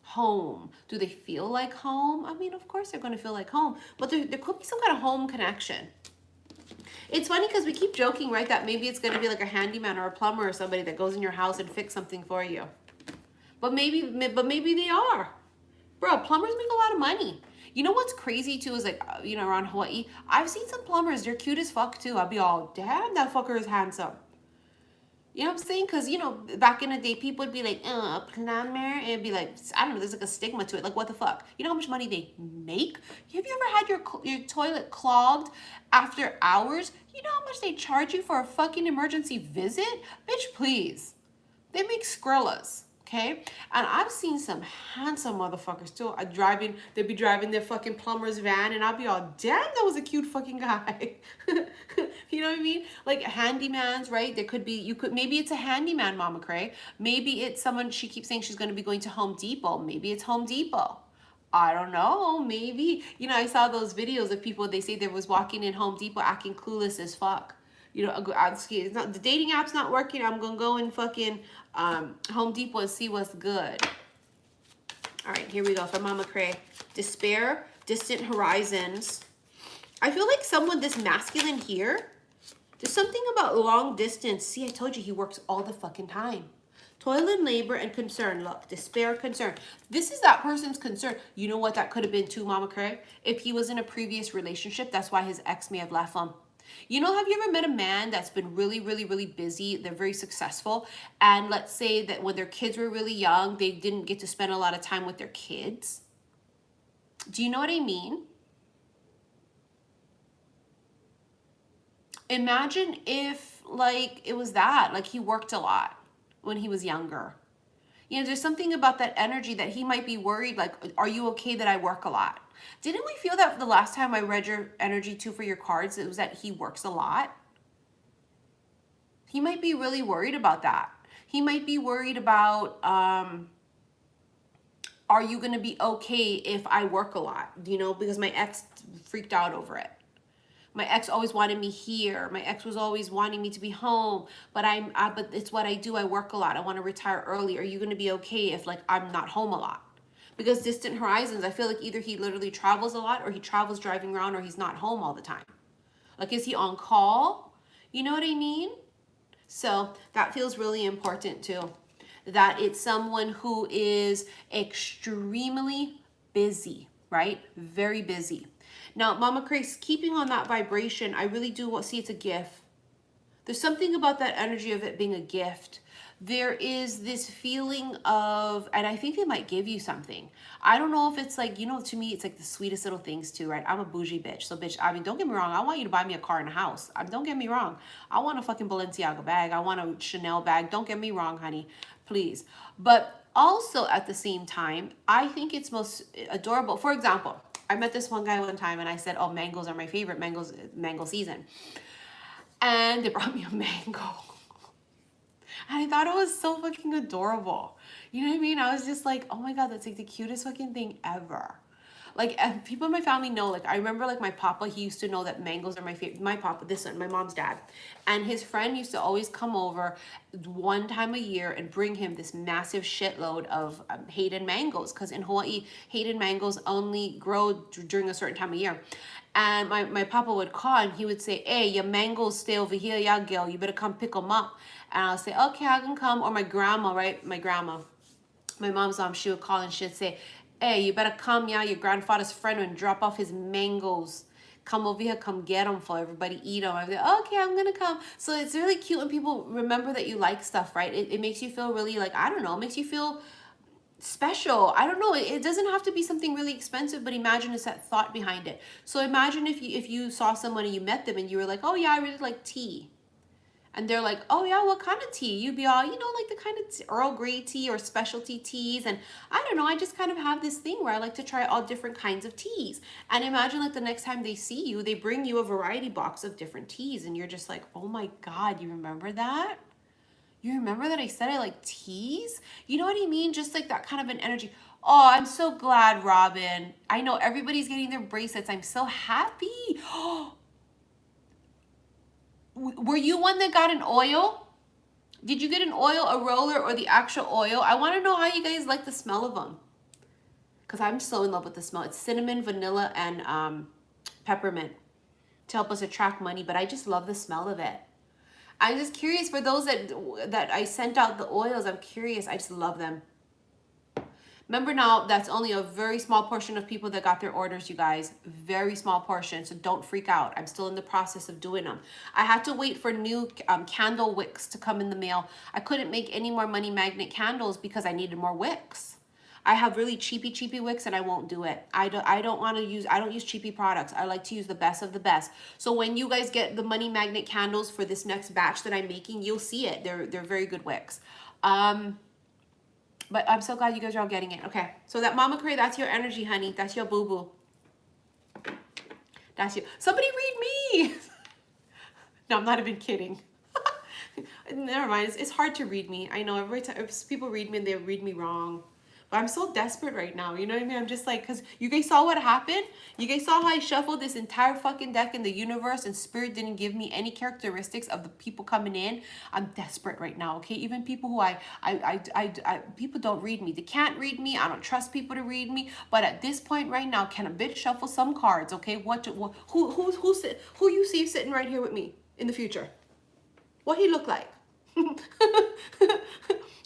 Home. Do they feel like home? I mean, of course they're going to feel like home, but there could be some kind of home connection. It's funny because we keep joking, right, that maybe it's going to be like a handyman or a plumber or somebody that goes in your house and fix something for you. But maybe they are. Bro, plumbers make a lot of money. You know what's crazy too is like, you know, around Hawaii, I've seen some plumbers, they're cute as fuck too. I'll be all, damn, that fucker is handsome. You know what I'm saying? Because, you know, back in the day, people would be like, a plumber. And it'd be like, I don't know, there's like a stigma to it. Like, what the fuck? You know how much money they make? Have you ever had your toilet clogged after hours? You know how much they charge you for a fucking emergency visit? Bitch, please. They make Skrillas. Okay, and I've seen some handsome motherfuckers too. They'd be driving their fucking plumber's van, and I'd be all, damn, that was a cute fucking guy. You know what I mean? Like handymans, right? There could be, maybe it's a handyman, Mama Cray. Maybe it's someone, she keeps saying she's going to be going to Home Depot. Maybe it's Home Depot. I don't know, maybe. You know, I saw those videos of people, they say they was walking in Home Depot acting clueless as fuck. You know, it's not, the dating app's not working. I'm going to go in fucking Home Depot and see what's good. All right, here we go for Mama Cray. Despair, distant horizons. I feel like someone this masculine here, there's something about long distance. See, I told you he works all the fucking time. Toil and labor and concern. Look, despair, concern. This is that person's concern. You know what that could have been too, Mama Cray? If he was in a previous relationship, that's why his ex may have left him. You know, have you ever met a man that's been really, really, really busy? They're very successful. And let's say that when their kids were really young, they didn't get to spend a lot of time with their kids. Do you know what I mean? Imagine if, like, it was that. Like, he worked a lot when he was younger. You know, there's something about that energy that he might be worried, like, are you okay that I work a lot? Didn't we feel that the last time I read your energy too for your cards, it was that he works a lot? He might be really worried about that. He might be worried about, are you going to be okay if I work a lot? You know, because my ex freaked out over it. My ex always wanted me here. My ex was always wanting me to be home, but but it's what I do. I work a lot. I want to retire early. Are you going to be okay if like I'm not home a lot? Because distant horizons, I feel like either he literally travels a lot or he travels driving around or he's not home all the time. Like, is he on call? You know what I mean? So that feels really important too. That it's someone who is extremely busy, right? Very busy. Now, Mama Grace, keeping on that vibration, I really do see it's a gift. There's something about that energy of it being a gift. There is this feeling of, and I think they might give you something. I don't know if it's like, you know, to me, it's like the sweetest little things too, right? I'm a bougie bitch. So, bitch, I mean, don't get me wrong. I want you to buy me a car and a house. Don't get me wrong. I want a fucking Balenciaga bag. I want a Chanel bag. Don't get me wrong, honey. Please. But also at the same time, I think it's most adorable. For example, I met this one guy one time and I said, oh, mangoes are my favorite. Mango season. And they brought me a mango. And I thought it was so fucking adorable. You know what I mean? I was just like, oh my God, that's like the cutest fucking thing ever. Like, and people in my family know, like, I remember like my papa, he used to know that mangoes are my favorite. My papa, this one, my mom's dad. And his friend used to always come over one time a year and bring him this massive shitload of Hayden mangoes. Because in Hawaii, Hayden mangoes only grow during a certain time of year. And my papa would call and he would say, hey, your mangoes stay over here, yeah, girl. You better come pick them up. And I'll say, okay, I can come. Or my grandma, right? My grandma, my mom's mom, she would call and she'd say, hey, you better come, yeah, your grandfather's friend and drop off his mangoes. Come over here, come get them for everybody, eat them. I'm like, okay, I'm gonna come. So it's really cute when people remember that you like stuff, right? It makes you feel really like, I don't know, it makes you feel special. I don't know, it doesn't have to be something really expensive, but imagine it's that thought behind it. So imagine if you saw someone and you met them and you were like, oh yeah, I really like tea. And they're like, oh yeah, what kind of tea? You'd be all, you know, like the kind of Earl Grey tea or specialty teas. And I don't know, I just kind of have this thing where I like to try all different kinds of teas. And imagine like the next time they see you, they bring you a variety box of different teas. And you're just like, oh my God, you remember that? You remember that I said I like teas? You know what I mean? Just like that kind of an energy. Oh, I'm so glad, Robin. I know everybody's getting their bracelets. I'm so happy. Oh, were you one that got an oil? Did you get an oil, a roller, or the actual oil? I want to know how you guys like the smell of them. Because I'm so in love with the smell. It's cinnamon, vanilla, and peppermint to help us attract money. But I just love the smell of it. I'm just curious for those that I sent out the oils. I'm curious. I just love them. Remember now, that's only a very small portion of people that got their orders, you guys. Very small portion, so don't freak out. I'm still in the process of doing them. I had to wait for new candle wicks to come in the mail. I couldn't make any more money magnet candles because I needed more wicks. I have really cheapy wicks and I won't do it. I don't use cheapy products. I like to use the best of the best. So when you guys get the money magnet candles for this next batch that I'm making, you'll see it. They're very good wicks. But I'm so glad you guys are all getting it. Okay, so that Mama Cray, that's your energy, honey. That's your boo-boo. That's you. Somebody read me. No, I'm not even kidding. Never mind. It's hard to read me. I know every time if people read me and they read me wrong. But I'm so desperate right now. You know what I mean? I'm just like, because you guys saw what happened? You guys saw how I shuffled this entire fucking deck in the universe and Spirit didn't give me any characteristics of the people coming in. I'm desperate right now, okay? Even people who people don't read me. They can't read me. I don't trust people to read me. But at this point right now, can a bitch shuffle some cards, okay? Who you see sitting right here with me in the future? What he look like?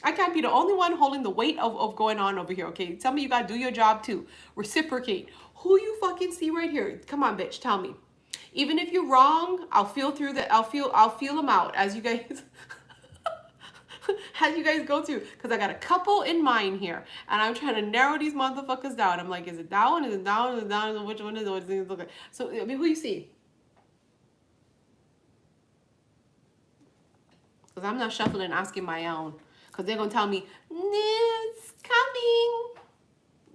I can't be the only one holding the weight of going on over here, okay? Tell me you gotta do your job too. Reciprocate. Who you fucking see right here? Come on, bitch, tell me. Even if you're wrong, I'll feel through that. I'll feel them out as you guys as you guys go through. Because I got a couple in mind here. And I'm trying to narrow these motherfuckers down. I'm like, is it that one? Is it that one? Is it that one? Which one is it? Okay. So I mean, who you see? Because I'm not shuffling and asking my own. Because they're going to tell me, it's coming.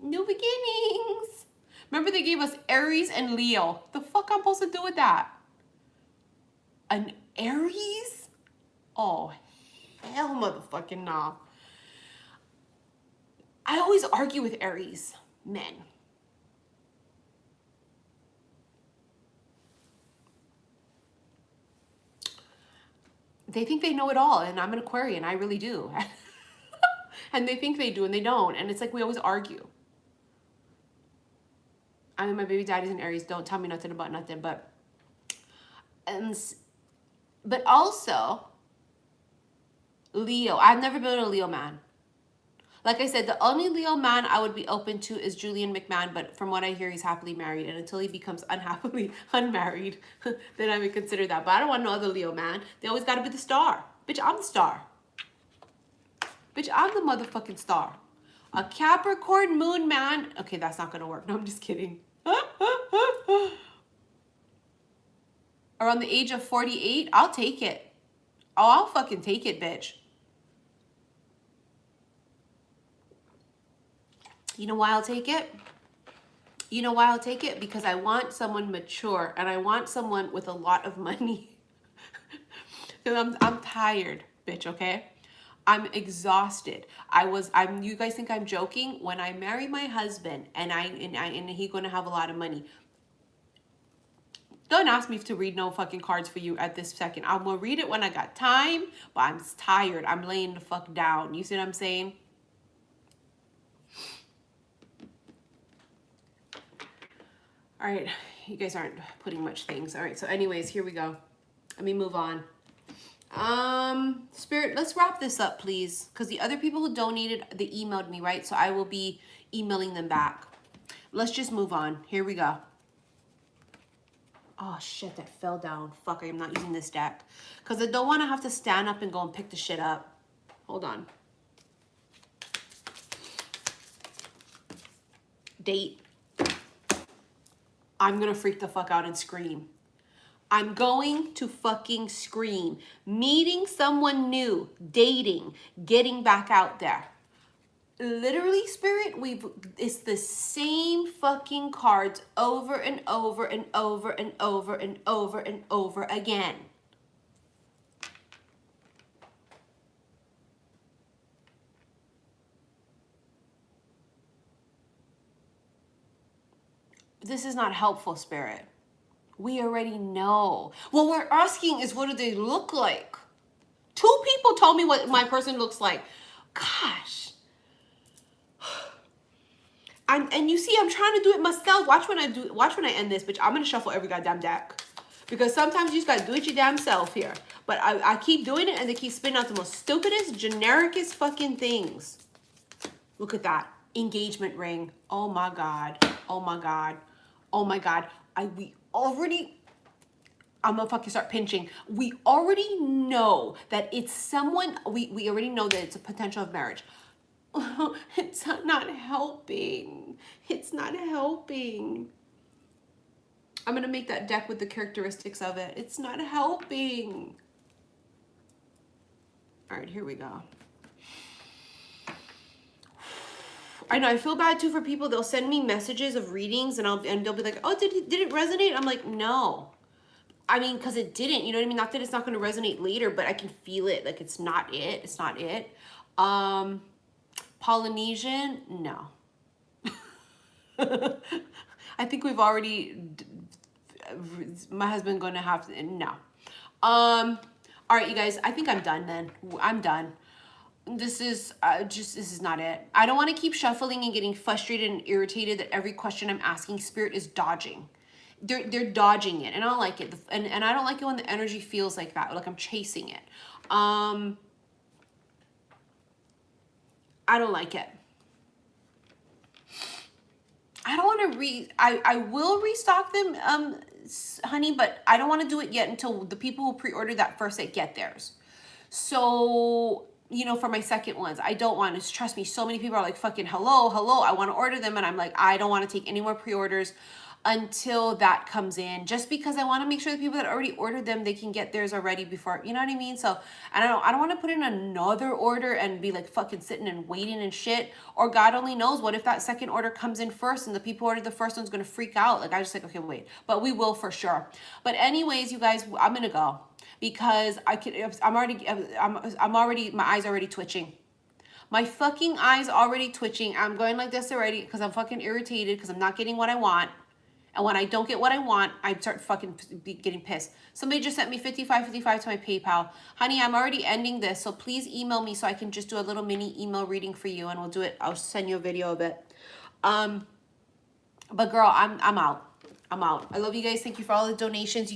New beginnings. Remember they gave us Aries and Leo. The fuck I'm supposed to do with that? An Aries? Oh, hell motherfucking no. I always argue with Aries men. They think they know it all, and I'm an Aquarian. I really do. And they think they do, and they don't. And it's like we always argue. I mean, my baby daddy's an Aries. Don't tell me nothing about nothing. But also, Leo. I've never been a Leo man. Like I said, the only Leo man I would be open to is Julian McMahon, but from what I hear, he's happily married, and until he becomes unhappily unmarried, then I would consider that. But I don't want no other Leo man. They always got to be the star. Bitch, I'm the star. Bitch, I'm the motherfucking star. A Capricorn moon man. Okay, that's not going to work. No, I'm just kidding. Around the age of 48, I'll take it. Oh, I'll fucking take it, bitch. You know why I'll take it? You know why I'll take it? Because I want someone mature and I want someone with a lot of money. Because I'm tired, bitch, okay? I'm exhausted. You guys think I'm joking? When I marry my husband and he's gonna have a lot of money. Don't ask me to read no fucking cards for you at this second. I'm gonna read it when I got time, but I'm tired. I'm laying the fuck down. You see what I'm saying? All right, you guys aren't putting much things. All right, so anyways, here we go. Let me move on. Spirit, let's wrap this up, please. Because the other people who donated, they emailed me, right? So I will be emailing them back. Let's just move on. Here we go. Oh, shit, that fell down. Fuck, I'm not using this deck. Because I don't want to have to stand up and go and pick the shit up. Hold on. Date. I'm going to freak the fuck out and scream. I'm going to fucking scream. Meeting someone new, dating, getting back out there. Literally, Spirit, it's the same fucking cards over and over and over and over and over and over again. This is not helpful, Spirit. We already know. What we're asking is, what do they look like? 2 people told me what my person looks like. Gosh. And you see, I'm trying to do it myself. Watch when I end this, bitch. I'm gonna shuffle every goddamn deck. Because sometimes you just gotta do it your damn self here. But I keep doing it and they keep spinning out the most stupidest, genericest fucking things. Look at that. Engagement ring. Oh my God. Oh my God. Oh my God. I'm gonna fucking start pinching. We already know that it's someone, we already know that it's a potential of marriage. It's not helping. It's not helping. I'm gonna make that deck with the characteristics of it. It's not helping. All right, here we go. I know, I feel bad too for people. They'll send me messages of readings and they'll be like, oh, did it resonate? I'm like, no. I mean, because it didn't, you know what I mean? Not that it's not going to resonate later, but I can feel it. Like, it's not it. It's not it. Polynesian, no. I think we've already, my husband going to have to, no. All right, you guys, I think I'm done then. I'm done. This is this is not it. I don't want to keep shuffling and getting frustrated and irritated that every question I'm asking, Spirit is dodging. They're dodging it, and I don't like it. And I don't like it when the energy feels like that, like I'm chasing it. I don't like it. I don't want to I will restock them, honey, but I don't want to do it yet until the people who pre-ordered that first set get theirs. So, you know, for my second ones, I don't want to, trust me, so many people are like, fucking hello, I want to order them. And I'm like, I don't want to take any more pre-orders until that comes in, just because I want to make sure the people that already ordered them, they can get theirs already before, you know what I mean? So, and I don't want to put in another order and be like fucking sitting and waiting and shit. Or God only knows, what if that second order comes in first and the people who ordered the first one's going to freak out? Like, I just like, okay, wait, but we will for sure. But anyways, you guys, I'm going to go because I'm already, my eyes are already twitching. My fucking eyes already twitching. I'm going like this already because I'm fucking irritated because I'm not getting what I want. And when I don't get what I want, I start fucking getting pissed. Somebody just sent me $55.55 to my PayPal. Honey, I'm already ending this, so please email me so I can just do a little mini email reading for you, and we'll do it. I'll send you a video of it. But girl, I'm out. I'm out. I love you guys. Thank you for all the donations.